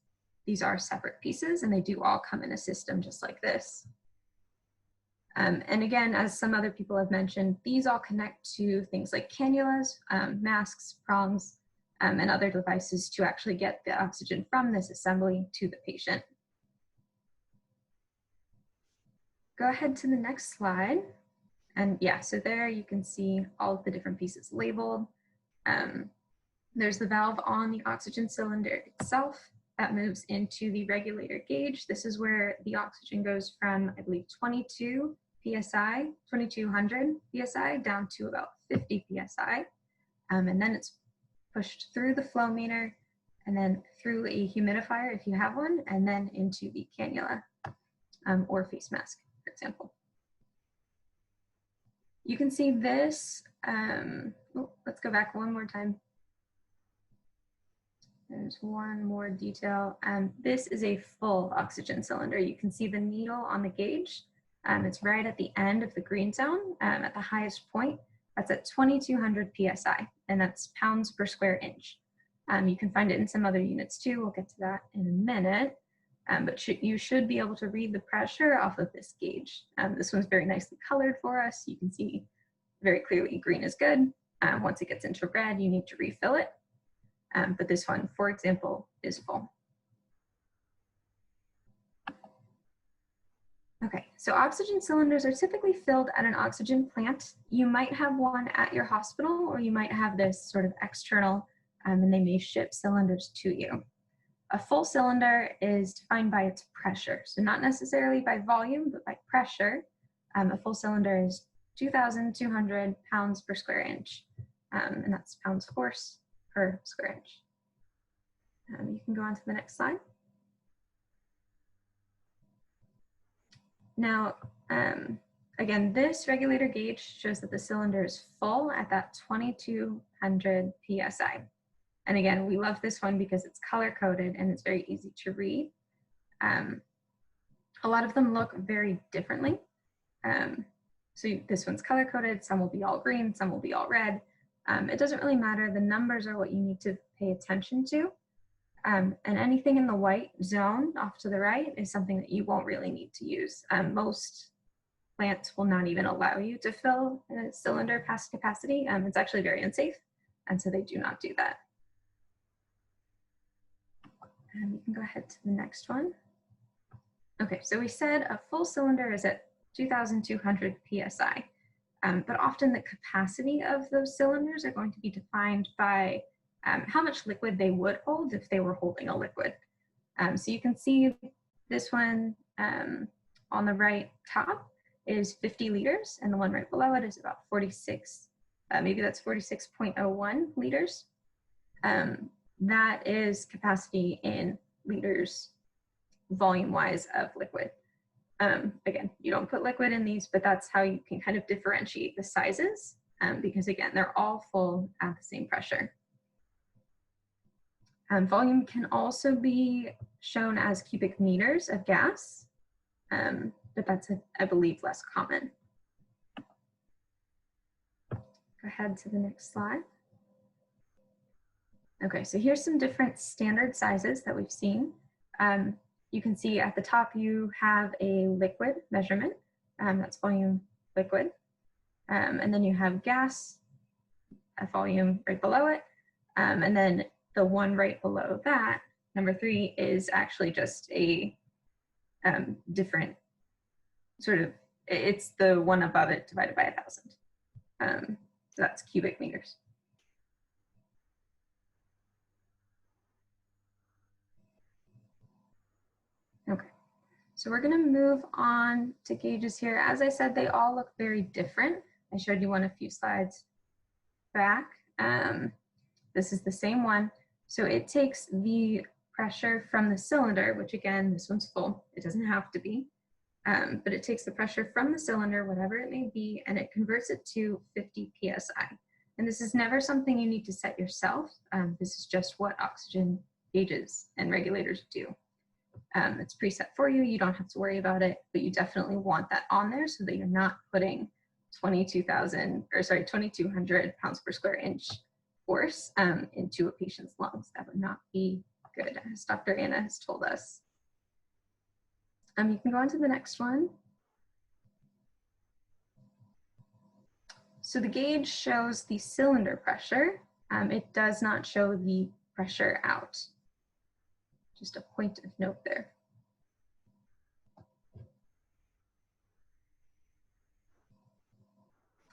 these are separate pieces and they do all come in a system just like this. And again, as some other people have mentioned, these all connect to things like cannulas, masks, prongs, and other devices to actually get the oxygen from this assembly to the patient. Go ahead to the next slide. And yeah, so there you can see all of the different pieces labeled. There's the valve on the oxygen cylinder itself that moves into the regulator gauge. This is where the oxygen goes from, I believe, 22 PSI, 2200 PSI down to about 50 PSI. And then it's pushed through the flow meter and then through a humidifier if you have one, and then into the cannula or face mask, for example. You can see this, let's go back one more time. There's one more detail. This is a full oxygen cylinder. You can see the needle on the gauge. It's right at the end of the green zone at the highest point. That's at 2200 PSI, and that's pounds per square inch. You can find it in some other units too. We'll get to that in a minute. But you should be able to read the pressure off of this gauge. This one's very nicely colored for us. You can see very clearly green is good. Once it gets into red, you need to refill it. But this one, for example, is full. Okay, so oxygen cylinders are typically filled at an oxygen plant. You might have one at your hospital, or you might have this sort of external, and they may ship cylinders to you. A full cylinder is defined by its pressure, so not necessarily by volume, but by pressure. A full cylinder is 2,200 pounds per square inch, and that's pounds force per square inch. You can go on to the next slide. Now, again, this regulator gauge shows that the cylinder is full at that 2200 PSI. And again, we love this one because it's color-coded and it's very easy to read. A lot of them look very differently. So this one's color-coded, some will be all green, some will be all red. It doesn't really matter. The numbers are what you need to pay attention to. And anything in the white zone off to the right is something that you won't really need to use. Most plants will not even allow you to fill a cylinder past capacity. It's actually very unsafe, and so they do not do that. And you can go ahead to the next one. Okay, so we said a full cylinder is at 2,200 PSI, but often the capacity of those cylinders are going to be defined by how much liquid they would hold if they were holding a liquid. So you can see this one on the right top is 50 liters, and the one right below it is about 46, maybe that's 46.01 liters. That is capacity in liters volume-wise of liquid. Again, you don't put liquid in these, but that's how you can kind of differentiate the sizes because again, they're all full at the same pressure. Volume can also be shown as cubic meters of gas, but that's, I believe, less common. Go ahead to the next slide. Okay, so here's some different standard sizes that we've seen. You can see at the top you have a liquid measurement, that's volume liquid, and then you have gas, a volume right below it, and then the one right below that, number 3, is actually just a different sort of, it's the one above it divided by 1,000. So that's cubic meters. Okay, so we're gonna move on to gauges here. As I said, they all look very different. I showed you one a few slides back. This is the same one. So it takes the pressure from the cylinder, which again, this one's full, it doesn't have to be, but it takes the pressure from the cylinder, whatever it may be, and it converts it to 50 psi. And this is never something you need to set yourself. This is just what oxygen gauges and regulators do. It's preset for you, you don't have to worry about it, but you definitely want that on there so that you're not putting 2,200 pounds per square inch force into a patient's lungs. That would not be good, as Dr. Anna has told us. You can go on to the next one. So the gauge shows the cylinder pressure. It does not show the pressure out. Just a point of note there.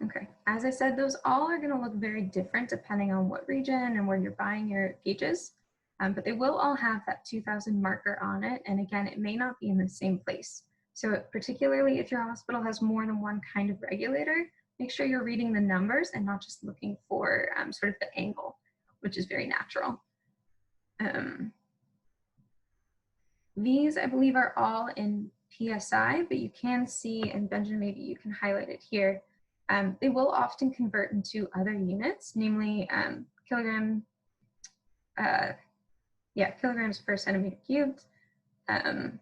Okay, as I said, those all are going to look very different depending on what region and where you're buying your gauges, but they will all have that 2000 marker on it. And again, it may not be in the same place. So particularly if your hospital has more than one kind of regulator, make sure you're reading the numbers and not just looking for sort of the angle, which is very natural. These, I believe, are all in PSI, but you can see, and Benjin, maybe you can highlight it here, they will often convert into other units, namely kilograms per centimeter cubed. And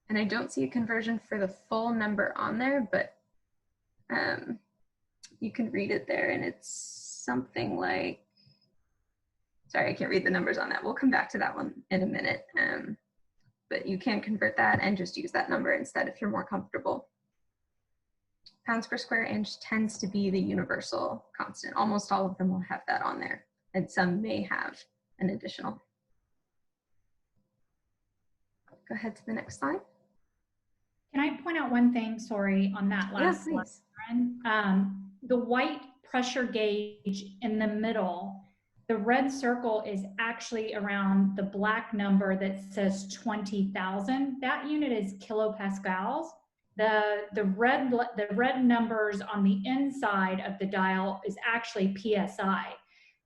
I don't see a conversion for the full number on there, but you can read it there, and it's something like, sorry, I can't read the numbers on that. We'll come back to that one in a minute. But you can convert that and just use that number instead if you're more comfortable. Pounds per square inch tends to be the universal constant. Almost all of them will have that on there, and some may have an additional. Go ahead to the next slide. Can I point out one thing, sorry, on that last slide, Erin? The white pressure gauge in the middle, the red circle is actually around the black number that says 20,000. That unit is kilopascals. The red numbers on the inside of the dial is actually PSI.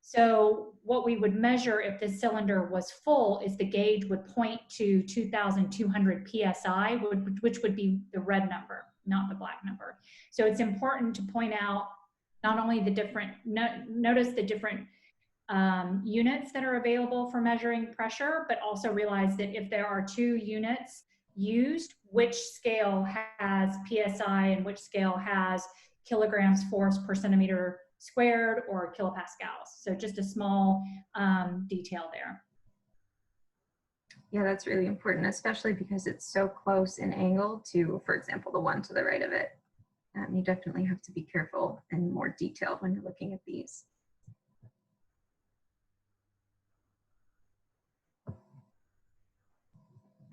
So what we would measure if the cylinder was full is the gauge would point to 2,200 PSI, which would be the red number, not the black number. So it's important to point out not only the different, notice the different units that are available for measuring pressure, but also realize that if there are two units used, which scale has PSI and which scale has kilograms force per centimeter squared or kilopascals. So just a small detail there. Yeah, that's really important, especially because it's so close in angle to, for example, the one to the right of it. You definitely have to be careful and more detailed when you're looking at these.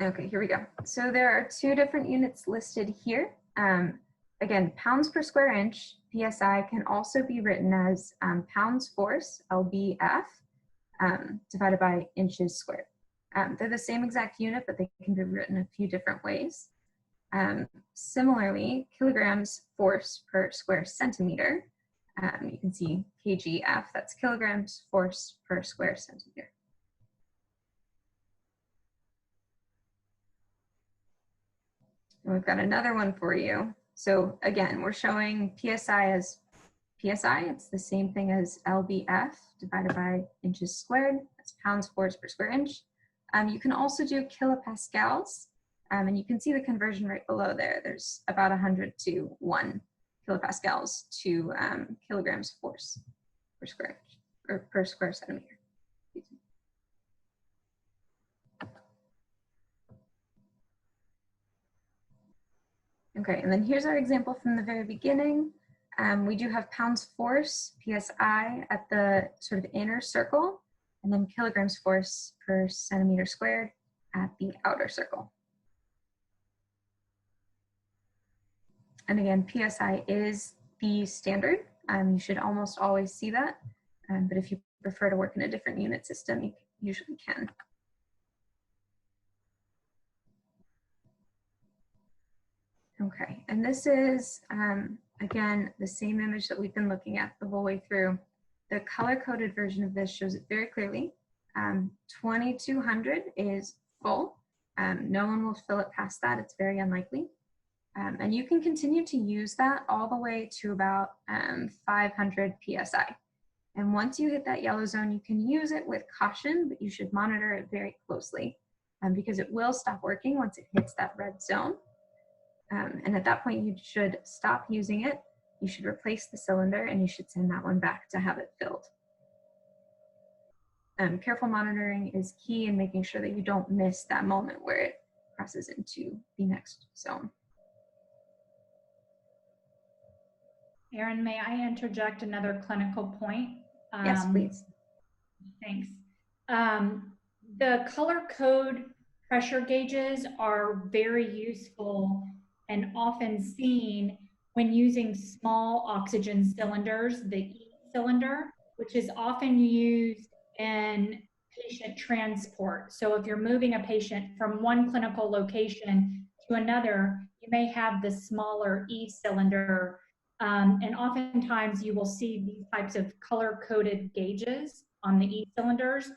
Okay, here we go. So there are two different units listed here. Again, pounds per square inch, PSI, can also be written as pounds force, LBF, divided by inches squared. They're the same exact unit, but they can be written a few different ways. Similarly, kilograms force per square centimeter, you can see kgf, that's kilograms force per square centimeter. And we've got another one for you. So again, we're showing PSI as PSI. It's the same thing as LBF divided by inches squared. That's pounds force per square inch. You can also do kilopascals, and you can see the conversion right below there. There's about 100 to 1 kilopascals to kilograms force per square inch, or per square centimeter. Okay, and then here's our example from the very beginning. We do have pounds force, PSI, at the sort of inner circle, and then kilograms force per centimeter squared at the outer circle. And again, PSI is the standard. You should almost always see that, but if you prefer to work in a different unit system, you usually can. Okay, and this is, again, the same image that we've been looking at the whole way through. The color-coded version of this shows it very clearly. 2200 is full. No one will fill it past that. It's very unlikely. And you can continue to use that all the way to about 500 PSI. And once you hit that yellow zone, you can use it with caution, but you should monitor it very closely because it will stop working once it hits that red zone. And at that point, you should stop using it. You should replace the cylinder and you should send that one back to have it filled. Careful monitoring is key in making sure that you don't miss that moment where it crosses into the next zone. Erin, may I interject another clinical point? Yes, please. Thanks. The color code pressure gauges are very useful and often seen when using small oxygen cylinders, the E cylinder, which is often used in patient transport. So if you're moving a patient from one clinical location to another, you may have the smaller E cylinder. And oftentimes you will see these types of color-coded gauges on the E cylinders.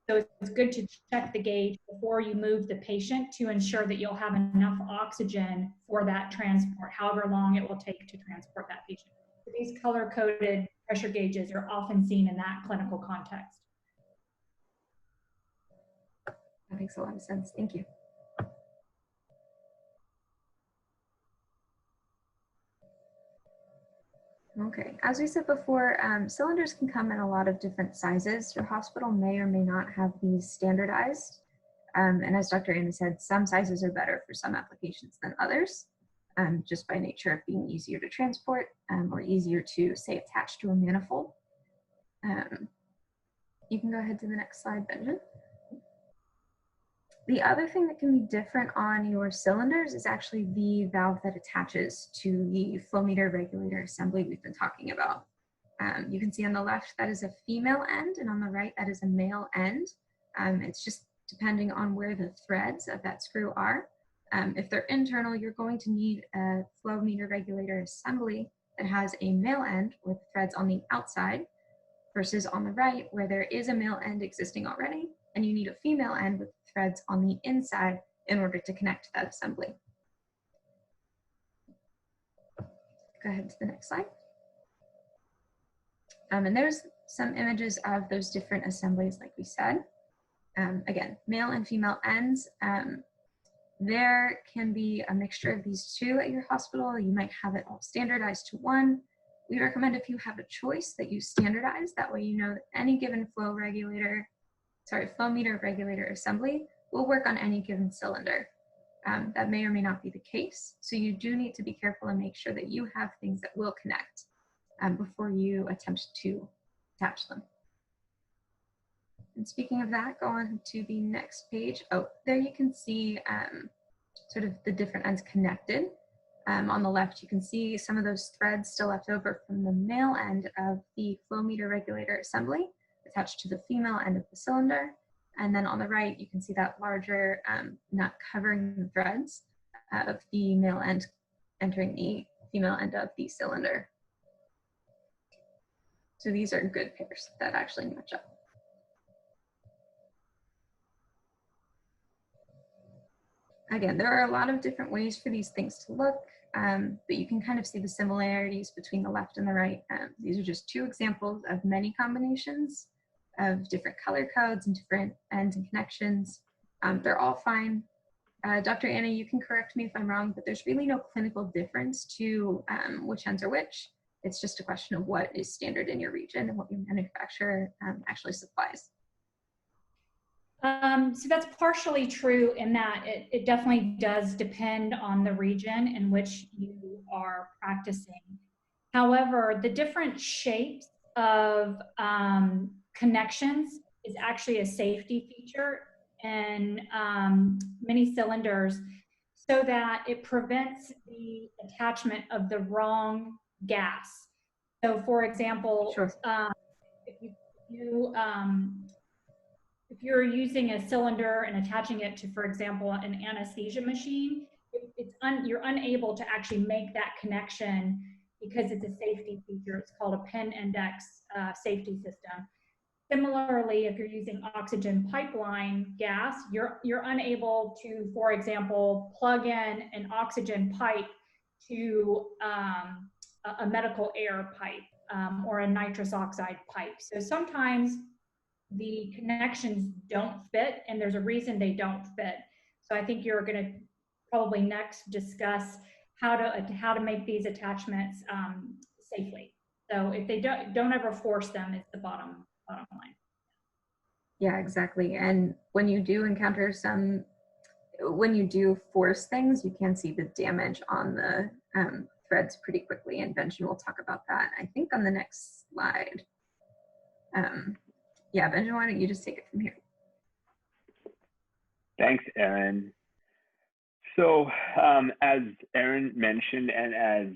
So it's good to check the gauge before you move the patient to ensure that you'll have enough oxygen for that transport, however long it will take to transport that patient. So these color-coded pressure gauges are often seen in that clinical context. That makes a lot of sense. Thank you. Okay, as we said before, cylinders can come in a lot of different sizes. Your hospital may or may not have these standardized. And as Dr. Anna said, some sizes are better for some applications than others, just by nature of being easier to transport or easier to, say, attach to a manifold. You can go ahead to the next slide, Benjin. The other thing that can be different on your cylinders is actually the valve that attaches to the flow meter regulator assembly we've been talking about. You can see on the left that is a female end, and on the right that is a male end. It's just depending on where the threads of that screw are. If they're internal, you're going to need a flow meter regulator assembly that has a male end with threads on the outside, versus on the right where there is a male end existing already, and you need a female end with threads on the inside in order to connect to that assembly. Go ahead to the next slide. And there's some images of those different assemblies, like we said. Again, male and female ends. There can be a mixture of these two at your hospital. You might have it all standardized to one. We recommend if you have a choice that you standardize. That way you know that any given flow meter regulator assembly will work on any given cylinder. That may or may not be the case. So you do need to be careful and make sure that you have things that will connect before you attempt to attach them. And speaking of that, go on to the next page. Oh, there you can see sort of the different ends connected. On the left, you can see some of those threads still left over from the male end of the flow meter regulator assembly attached to the female end of the cylinder. And then on the right, you can see that larger nut covering the threads of the male end entering the female end of the cylinder. So these are good pairs that actually match up. Again, there are a lot of different ways for these things to look, but you can kind of see the similarities between the left and the right. These are just two examples of many combinations of different color codes and different ends and connections. They're all fine. Dr. Anna, you can correct me if I'm wrong, but there's really no clinical difference to which ends are which. It's just a question of what is standard in your region and what your manufacturer actually supplies. So that's partially true in that it definitely does depend on the region in which you are practicing. However, the different shapes of connections is actually a safety feature in many cylinders so that it prevents the attachment of the wrong gas. So for example, Sure. If you're using a cylinder and attaching it to, for example, an anesthesia machine, you're unable to actually make that connection because it's a safety feature. It's called a pin index safety system. Similarly, if you're using oxygen pipeline gas, you're unable to, for example, plug in an oxygen pipe to a medical air pipe or a nitrous oxide pipe. So sometimes the connections don't fit, and there's a reason they don't fit. So I think you're going to probably next discuss how to make these attachments safely. So if they don't ever force them, is the bottom line. Yeah, exactly. And when you do encounter when you do force things, you can see the damage on the threads pretty quickly, and Benjin will talk about that, I think, on the next slide. Yeah, Benjin, why don't you just take it from here? Thanks, Erin. So as Erin mentioned, and as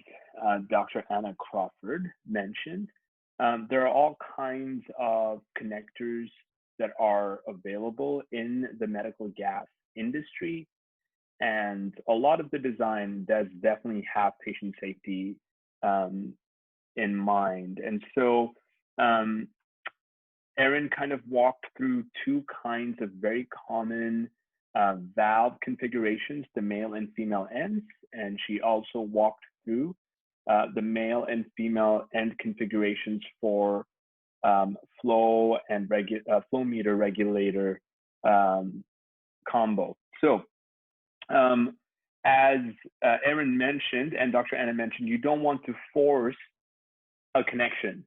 Dr. Anna Crawford mentioned, there are all kinds of connectors that are available in the medical gas industry. And a lot of the design does definitely have patient safety in mind. And so Erin kind of walked through two kinds of very common valve configurations, the male and female ends, and she also walked through the male and female end configurations for flow and flow meter regulator combo. So as Erin mentioned and Dr. Anna mentioned, you don't want to force a connection.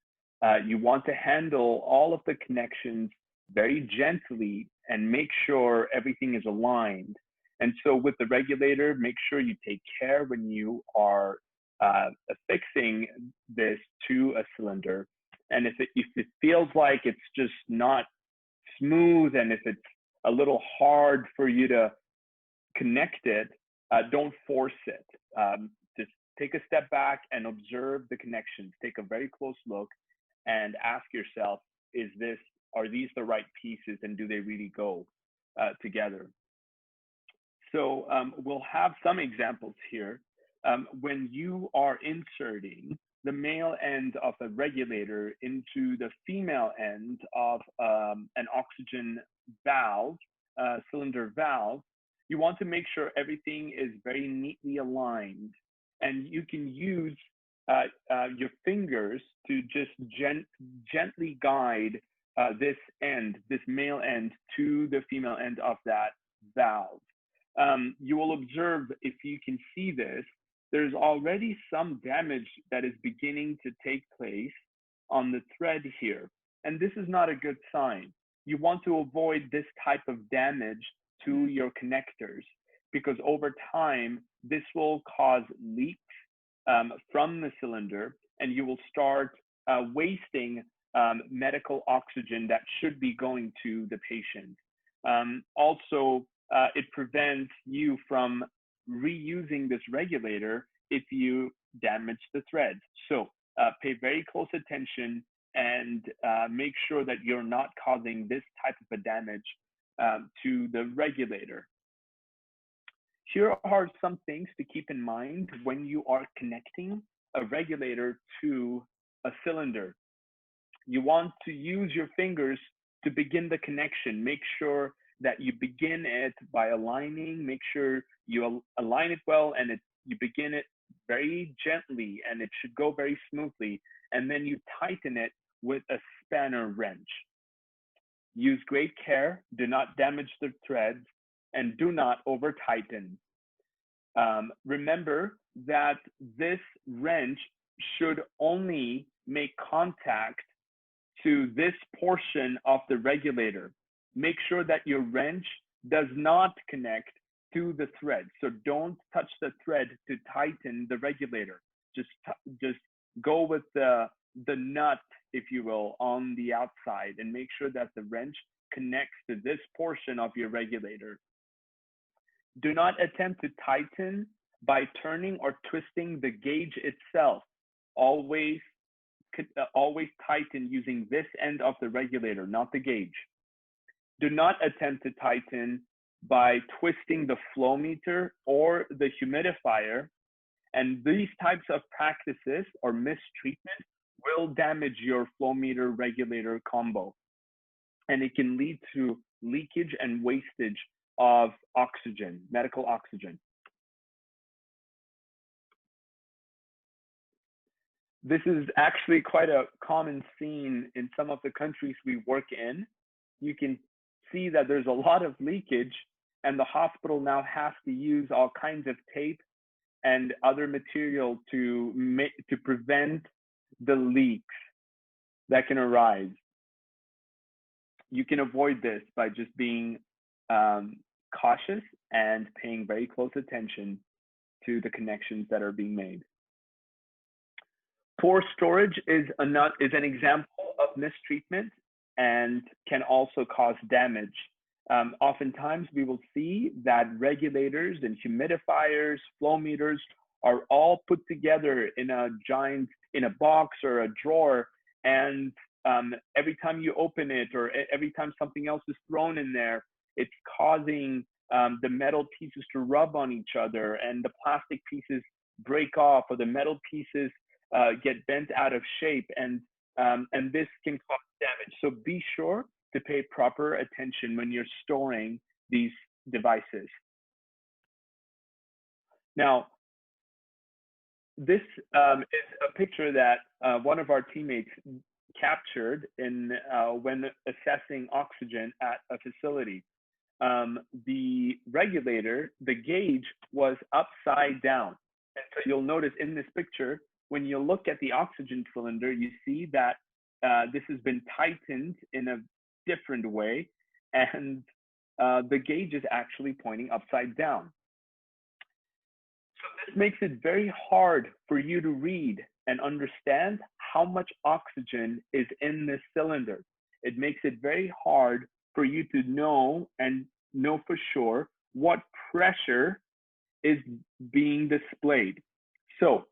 You want to handle all of the connections very gently and make sure everything is aligned. And so with the regulator, make sure you take care when you are affixing this to a cylinder. And if it feels like it's just not smooth, and if it's a little hard for you to connect it, don't force it. Just take a step back and observe the connections. Take a very close look and ask yourself, are these the right pieces, and do they really go together? So we'll have some examples here. When you are inserting the male end of a regulator into the female end of an oxygen valve, cylinder valve, you want to make sure everything is very neatly aligned. And you can use your fingers to just gently guide this male end to the female end of that valve. You will observe, if you can see this, there's already some damage that is beginning to take place on the thread here. And this is not a good sign. You want to avoid this type of damage to your connectors, because over time, this will cause leaks from the cylinder, and you will start wasting medical oxygen that should be going to the patient. Also, it prevents you from reusing this regulator if you damage the threads. So pay very close attention and make sure that you're not causing this type of a damage to the regulator. Here are some things to keep in mind when you are connecting a regulator to a cylinder. You want to use your fingers to begin the connection. Make sure that you begin it by aligning. Make sure you align it well, and you begin it very gently, and it should go very smoothly. And then you tighten it with a spanner wrench. Use great care. Do not damage the threads, and do not over tighten. Remember that this wrench should only make contact to this portion of the regulator. Make sure that your wrench does not connect to the thread. So don't touch the thread to tighten the regulator. Just go with the nut, if you will, on the outside, and make sure that the wrench connects to this portion of your regulator. Do not attempt to tighten by turning or twisting the gauge itself. Always tighten using this end of the regulator, not the gauge. Do not attempt to tighten by twisting the flow meter or the humidifier. And these types of practices or mistreatment will damage your flow meter regulator combo. and it can lead to leakage and wastage of oxygen, medical oxygen. This is actually quite a common scene in some of the countries we work in. You can see that there's a lot of leakage, and the hospital now has to use all kinds of tape and other material to prevent the leaks that can arise. You can avoid this by just being cautious and paying very close attention to the connections that are being made. Poor storage is an example of mistreatment and can also cause damage. Oftentimes we will see that regulators and humidifiers, flow meters are all put together in a box or a drawer, and every time you open it or every time something else is thrown in there, it's causing the metal pieces to rub on each other, and the plastic pieces break off, or the metal pieces get bent out of shape, and this can cause damage. So be sure to pay proper attention when you're storing these devices. Now, this is a picture that one of our teammates captured when assessing oxygen at a facility. The regulator, the gauge, was upside down. And so you'll notice in this picture, when you look at the oxygen cylinder, you see that this has been tightened in a different way, and the gauge is actually pointing upside down. So this makes it very hard for you to read and understand how much oxygen is in this cylinder. It makes it very hard for you to know for sure what pressure is being displayed. So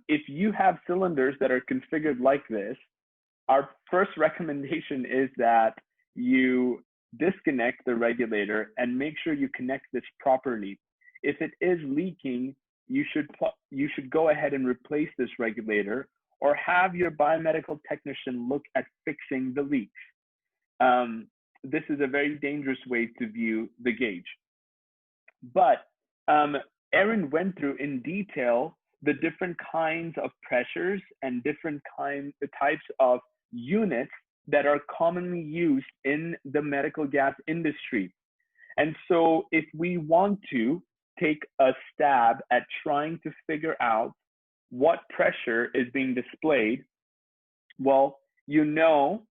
if you have cylinders that are configured like this, our first recommendation is that you disconnect the regulator and make sure you connect this properly. If it is leaking, you should go ahead and replace this regulator, or have your biomedical technician look at fixing the leaks. This is a very dangerous way to view the gauge. But Erin went through in detail the different kinds of pressures and different types of units that are commonly used in the medical gas industry. And so if we want to take a stab at trying to figure out what pressure is being displayed, well, you know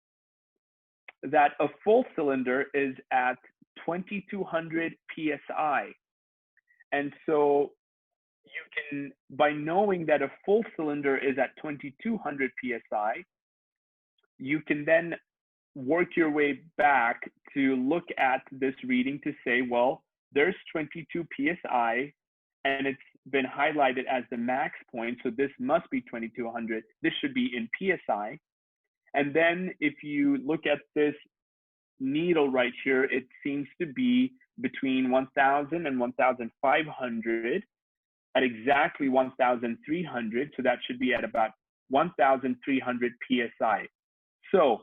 that a full cylinder is at 2200 PSI. And so you can, by knowing that a full cylinder is at 2200 PSI, you can then work your way back to look at this reading to say, well, there's 22 PSI and it's been highlighted as the max point, so this must be 2200. This should be in PSI. And then if you look at this needle right here, it seems to be between 1000 and 1500 at exactly 1300. So that should be at about 1300 PSI. So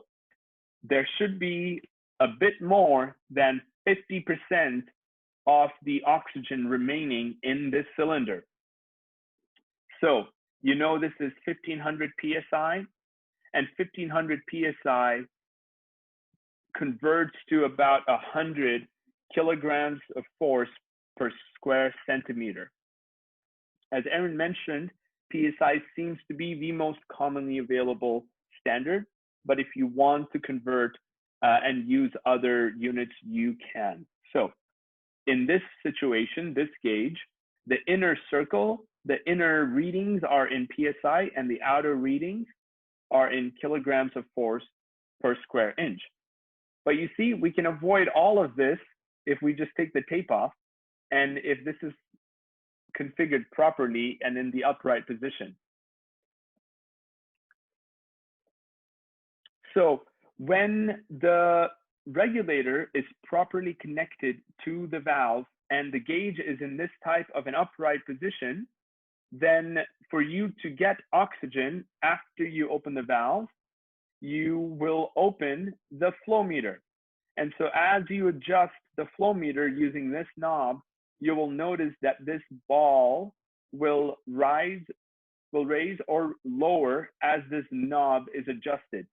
there should be a bit more than 50% of the oxygen remaining in this cylinder. So you know this is 1500 PSI, and 1500 PSI converts to about 100 kilograms of force per square centimeter. As Erin mentioned, PSI seems to be the most commonly available standard, but if you want to convert and use other units, you can. So in this situation, this gauge, the inner circle, the inner readings are in PSI and the outer readings are in kilograms of force per square inch. But you see, we can avoid all of this if we just take the tape off and if this is configured properly and in the upright position. So when the regulator is properly connected to the valve and the gauge is in this type of an upright position, then for you to get oxygen after you open the valve, you will open the flow meter. And so as you adjust the flow meter using this knob, you will notice that this ball will raise or lower as this knob is adjusted.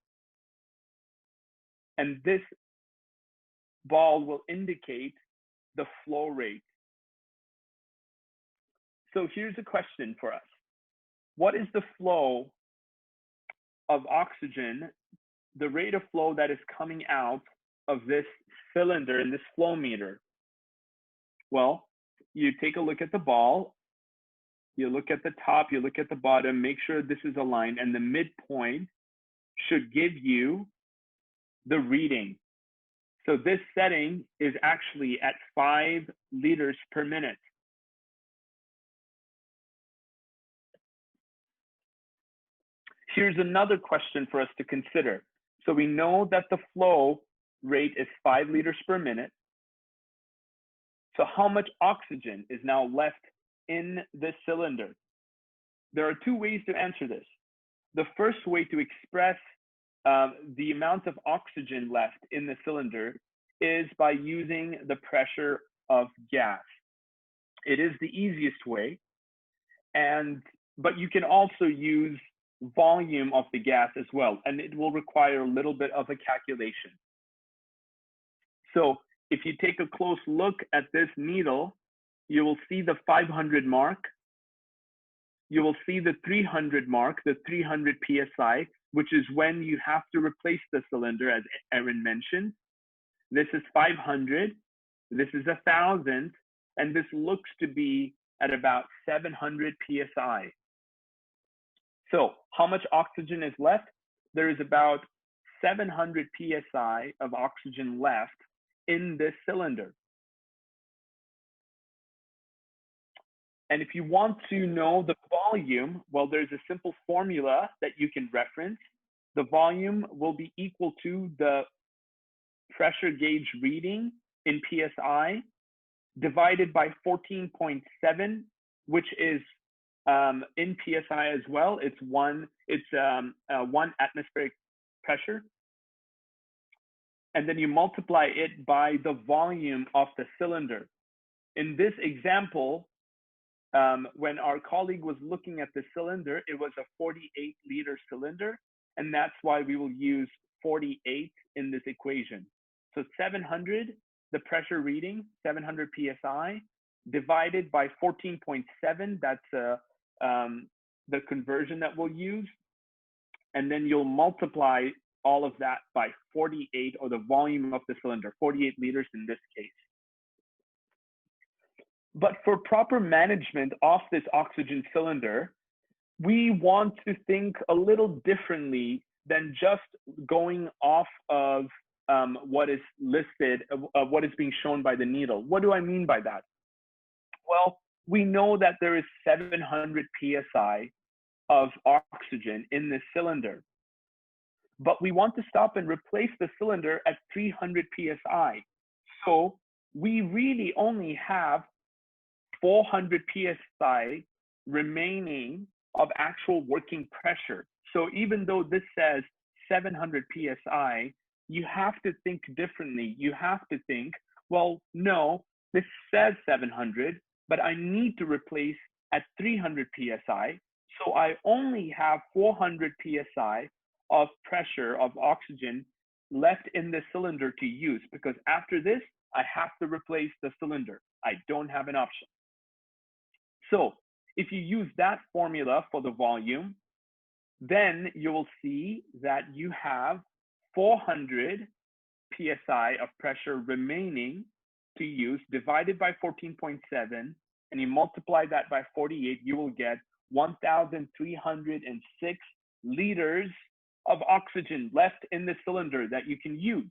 And this ball will indicate the flow rate. So here's a question for us. What is the flow of oxygen, the rate of flow that is coming out of this cylinder in this flow meter? Well, you take a look at the ball, you look at the top, you look at the bottom, make sure this is aligned, and the midpoint should give you the reading. So this setting is actually at 5 liters per minute. Here's another question for us to consider. So we know that the flow rate is 5 liters per minute. So how much oxygen is now left in this cylinder? There are 2 ways to answer this. The first way to express the amount of oxygen left in the cylinder is by using the pressure of gas. It is the easiest way, but you can also use volume of the gas as well, and it will require a little bit of a calculation. So if you take a close look at this needle, you will see the 500 mark. You will see the 300 mark, the 300 PSI, which is when you have to replace the cylinder, as Erin mentioned. This is 500, this is 1,000, and this looks to be at about 700 PSI. So how much oxygen is left? There is about 700 PSI of oxygen left in this cylinder. And if you want to know the volume, well, there's a simple formula that you can reference. The volume will be equal to the pressure gauge reading in PSI divided by 14.7, which is in PSI as well. It's one atmospheric pressure. And then you multiply it by the volume of the cylinder. In this example, when our colleague was looking at the cylinder, it was a 48-liter cylinder, and that's why we will use 48 in this equation. So 700, the pressure reading, 700 PSI, divided by 14.7, that's the conversion that we'll use. And then you'll multiply all of that by 48, or the volume of the cylinder, 48 liters in this case. But for proper management of this oxygen cylinder, we want to think a little differently than just going off of what is listed, what is being shown by the needle. What do I mean by that? Well, we know that there is 700 PSI of oxygen in this cylinder, but we want to stop and replace the cylinder at 300 PSI. So we really only have 400 PSI remaining of actual working pressure. So even though this says 700 PSI, you have to think differently. You have to think, well, no, this says 700, but I need to replace at 300 PSI. So I only have 400 PSI of pressure of oxygen left in the cylinder to use, because after this, I have to replace the cylinder. I don't have an option. So if you use that formula for the volume, then you will see that you have 400 PSI of pressure remaining to use, divided by 14.7, and you multiply that by 48, you will get 1,306 liters of oxygen left in the cylinder that you can use.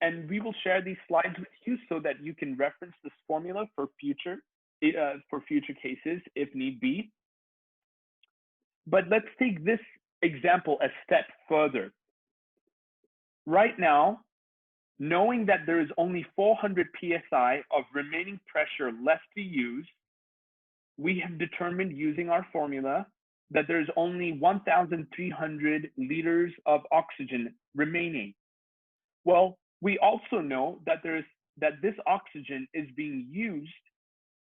And we will share these slides with you so that you can reference this formula for future cases if need be. But let's take this example a step further. Right now, knowing that there is only 400 PSI of remaining pressure left to use, we have determined using our formula that there's only 1,300 liters of oxygen remaining. Well, we also know that this oxygen is being used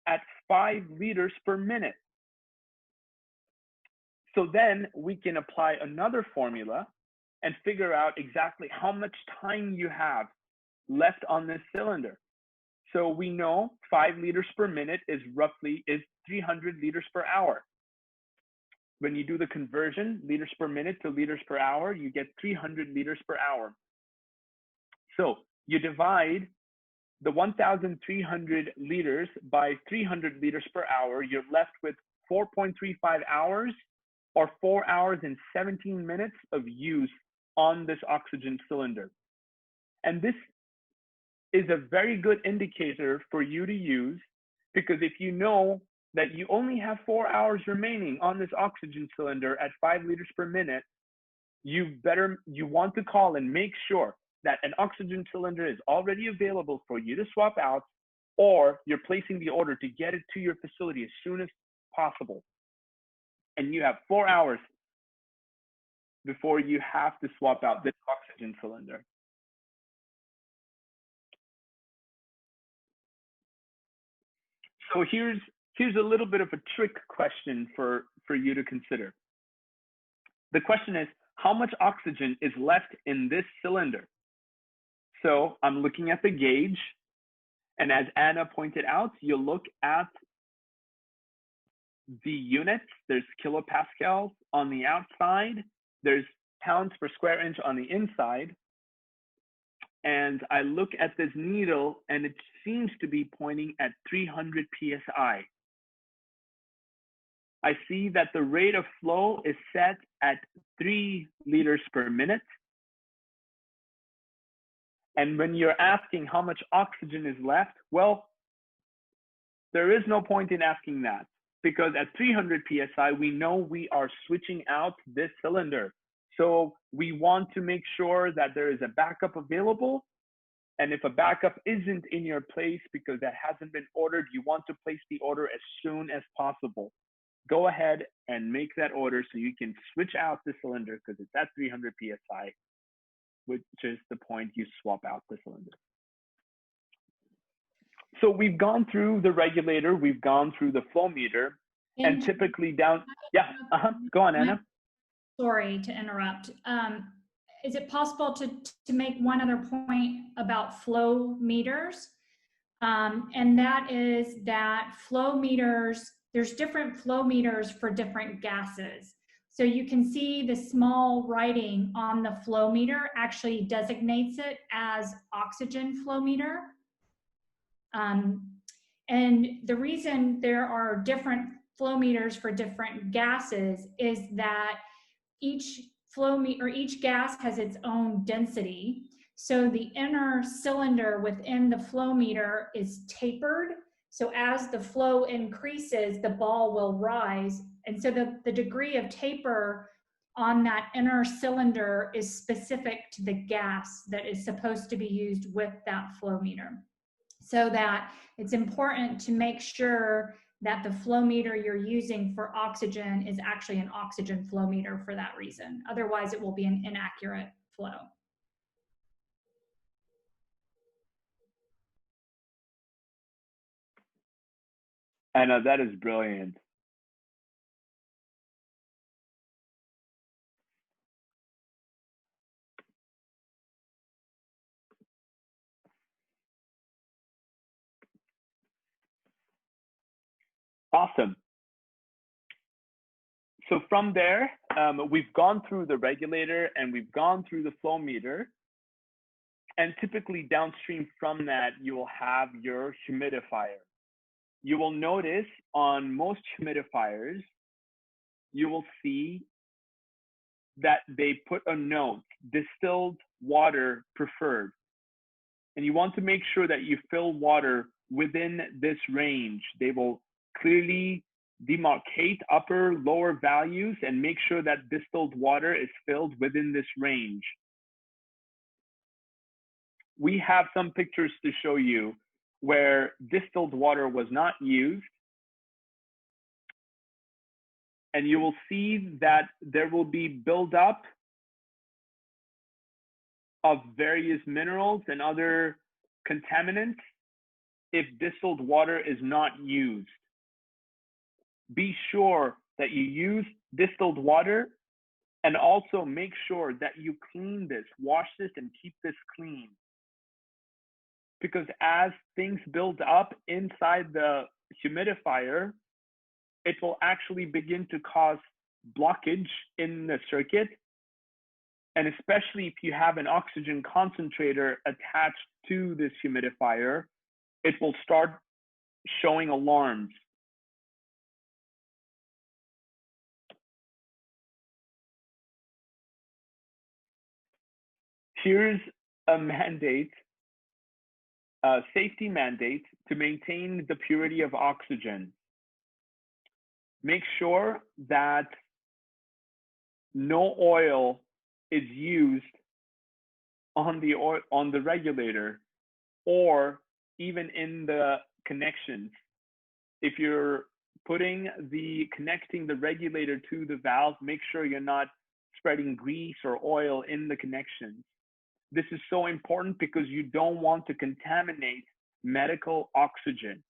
at 5 liters per minute. So then we can apply another formula and figure out exactly how much time you have left on this cylinder. So we know 5 liters per minute is 300 liters per hour. When you do the conversion, liters per minute to liters per hour, you get 300 liters per hour. So you divide the 1,300 liters by 300 liters per hour, you're left with 4.35 hours or 4 hours and 17 minutes of use on this oxygen cylinder. And this is a very good indicator for you to use, because if you know that you only have 4 hours remaining on this oxygen cylinder at 5 liters per minute, you want to call and make sure that an oxygen cylinder is already available for you to swap out, or you're placing the order to get it to your facility as soon as possible. And you have 4 hours before you have to swap out this oxygen cylinder. So here's a little bit of a trick question for you to consider. The question is, how much oxygen is left in this cylinder? So I'm looking at the gauge, and as Anna pointed out, you look at the units. There's kilopascals on the outside, there's pounds per square inch on the inside, and I look at this needle and it seems to be pointing at 300 psi. I see that the rate of flow is set at 3 liters per minute. And when you're asking how much oxygen is left, well, there is no point in asking that, because at 300 psi, we know we are switching out this cylinder. So we want to make sure that there is a backup available. And if a backup isn't in your place because that hasn't been ordered, you want to place the order as soon as possible. Go ahead and make that order so you can switch out the cylinder because it's at 300 psi, which is the point you swap out the cylinder. So we've gone through the regulator, we've gone through the flow meter, and typically down, yeah, go on, Anna. Sorry to interrupt. Is it possible to make one other point about flow meters? And that is that flow meters, there's different flow meters for different gases. So you can see the small writing on the flow meter actually designates it as oxygen flow meter. And the reason there are different flow meters for different gases is that each flow meter, or each gas has its own density. So the inner cylinder within the flow meter is tapered. So as the flow increases, the ball will rise. And so the degree of taper on that inner cylinder is specific to the gas that is supposed to be used with that flow meter. So that it's important to make sure that the flow meter you're using for oxygen is actually an oxygen flow meter for that reason. Otherwise, it will be an inaccurate flow. Anna, that is brilliant. Awesome. So from there, we've gone through the regulator and we've gone through the flow meter. And typically downstream from that, you will have your humidifier. You will notice on most humidifiers, you will see that they put a note, distilled water preferred. And you want to make sure that you fill water within this range. They will clearly demarcate upper, lower values and make sure that distilled water is filled within this range. We have some pictures to show you where distilled water was not used. and you will see that there will be buildup of various minerals and other contaminants if distilled water is not used. Be sure that you use distilled water, and also make sure that you clean this, wash this, and keep this clean. Because as things build up inside the humidifier, it will actually begin to cause blockage in the circuit. And especially if you have an oxygen concentrator attached to this humidifier, it will start showing alarms. Here's a mandate, a safety mandate to maintain the purity of oxygen. Make sure that no oil is used on the regulator or even in the connections. If you're connecting the regulator to the valve, make sure you're not spreading grease or oil in the connections. This is so important because you don't want to contaminate medical oxygen.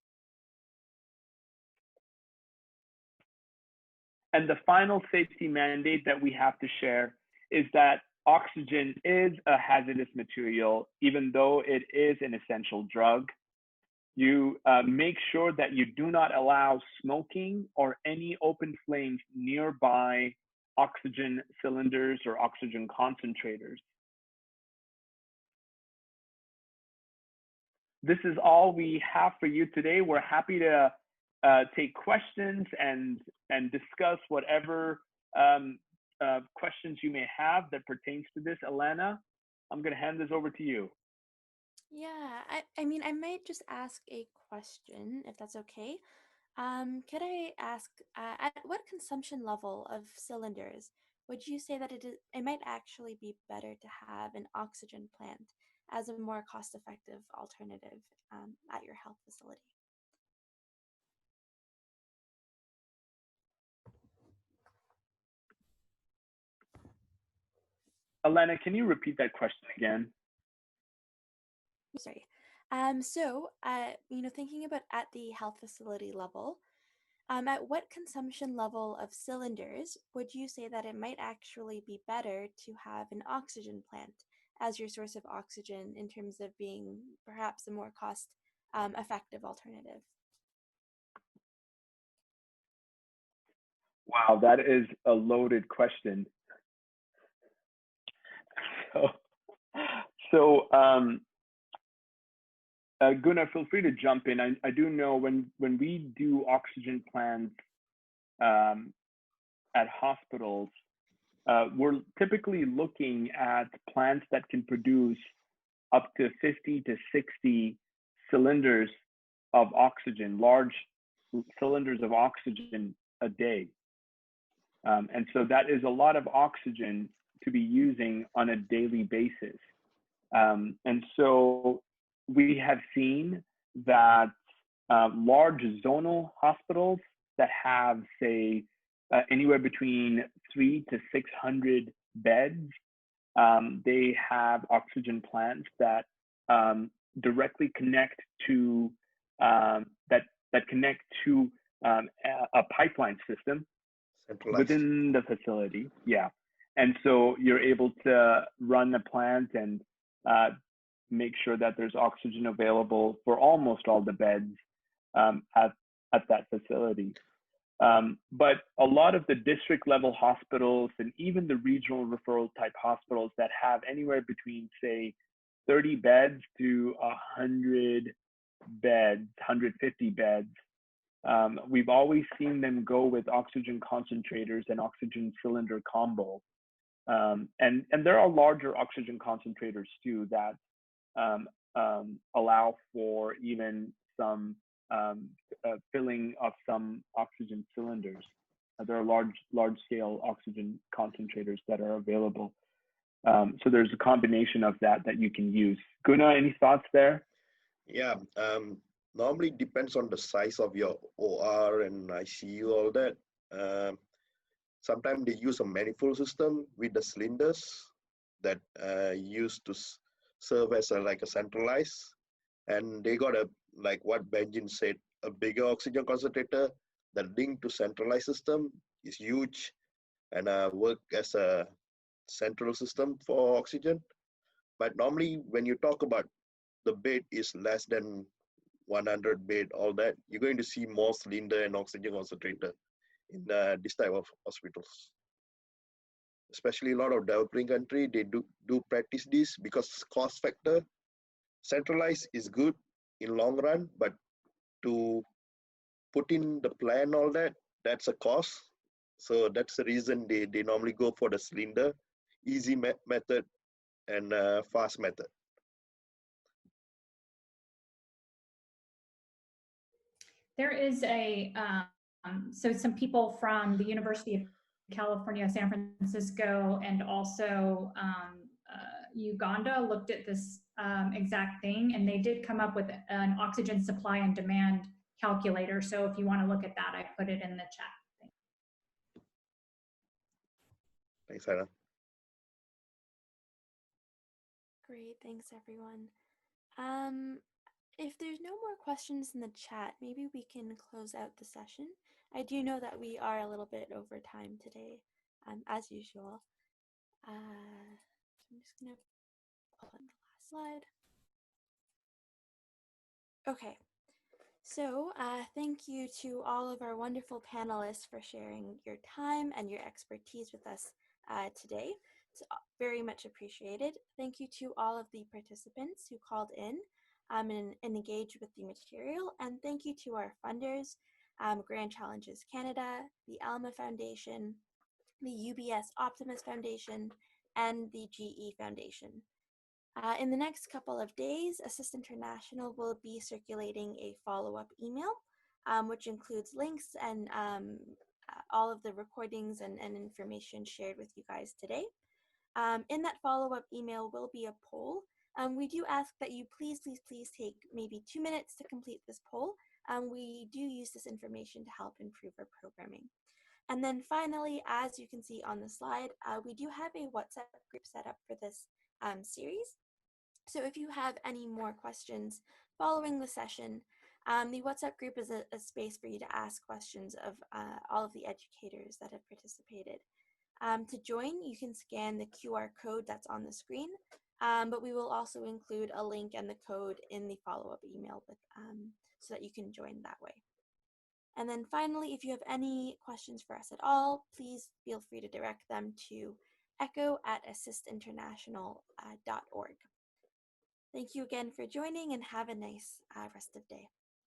And the final safety mandate that we have to share is that oxygen is a hazardous material, even though it is an essential drug. You make sure that you do not allow smoking or any open flames nearby oxygen cylinders or oxygen concentrators. This is all we have for you today. We're happy to take questions and discuss whatever questions you may have that pertains to this. Alana, I'm going to hand this over to you. Yeah, I mean, I might just ask a question, if that's okay. Could I ask, at what consumption level of cylinders would you say that it might actually be better to have an oxygen plant as a more cost-effective alternative at your health facility? Alana, can you repeat that question again? Sorry. Thinking about at the health facility level, at what consumption level of cylinders would you say that it might actually be better to have an oxygen plant as your source of oxygen in terms of being perhaps a more cost-effective alternative? Wow, that is a loaded question. Guna, feel free to jump in. I do know when we do oxygen plants at hospitals, we're typically looking at plants that can produce up to 50 to 60 cylinders of oxygen, large cylinders of oxygen a day. And so that is a lot of oxygen to be using on a daily basis. And so we have seen that large zonal hospitals that have, say, anywhere between 300 to 600 beds, they have oxygen plants that directly connect to a pipeline system within the facility. Yeah. And so you're able to run the plant and make sure that there's oxygen available for almost all the beds at that facility. But a lot of the district level hospitals and even the regional referral type hospitals that have anywhere between, say, 30 beds to 100 beds, 150 beds, we've always seen them go with oxygen concentrators and oxygen cylinder combo. And there are larger oxygen concentrators too that allow for even some filling of some oxygen cylinders. There are large scale oxygen concentrators that are available. So there's a combination of that you can use. Guna, any thoughts there? Yeah, normally depends on the size of your OR and ICU, all that. Sometimes they use a manifold system with the cylinders that used to serve as like a centralized, and they got a, like what Benjin said, a bigger oxygen concentrator that linked to centralized system is huge and work as a central system for oxygen. But normally when you talk about the bed is less than 100 bed, all that, you're going to see more cylinder and oxygen concentrator in this type of hospitals. Especially a lot of developing country, they do practice this because cost factor. Centralized is good in long run, but to put in the plan, all that, that's a cost. So that's the reason they normally go for the cylinder, easy method and fast method. There is a, so some people from the University of California, San Francisco, and also Uganda looked at this exact thing, and they did come up with an oxygen supply and demand calculator. So if you want to look at that, I put it in the chat. Thanks, Hannah. Great, thanks everyone. If there's no more questions in the chat, maybe we can close out the session. I do know that we are a little bit over time today, as usual. So I'm just gonna pull up the last slide. Okay, so thank you to all of our wonderful panelists for sharing your time and your expertise with us today. It's very much appreciated. Thank you to all of the participants who called in and engaged with the material. And thank you to our funders, Grand Challenges Canada, the Alma Foundation, the UBS Optimus Foundation, and the GE Foundation. In the next couple of days, Assist International will be circulating a follow-up email, which includes links and all of the recordings and information shared with you guys today. In that follow-up email will be a poll. We do ask that you please take maybe 2 minutes to complete this poll. We do use this information to help improve our programming. And then finally, as you can see on the slide, we do have a WhatsApp group set up for this series. So if you have any more questions following the session, the WhatsApp group is a space for you to ask questions of all of the educators that have participated. To join, you can scan the QR code that's on the screen, but we will also include a link and the code in the follow-up email so that you can join that way. And then finally, if you have any questions for us at all, please feel free to direct them to echo@assistinternational.org. Thank you again for joining and have a nice rest of day.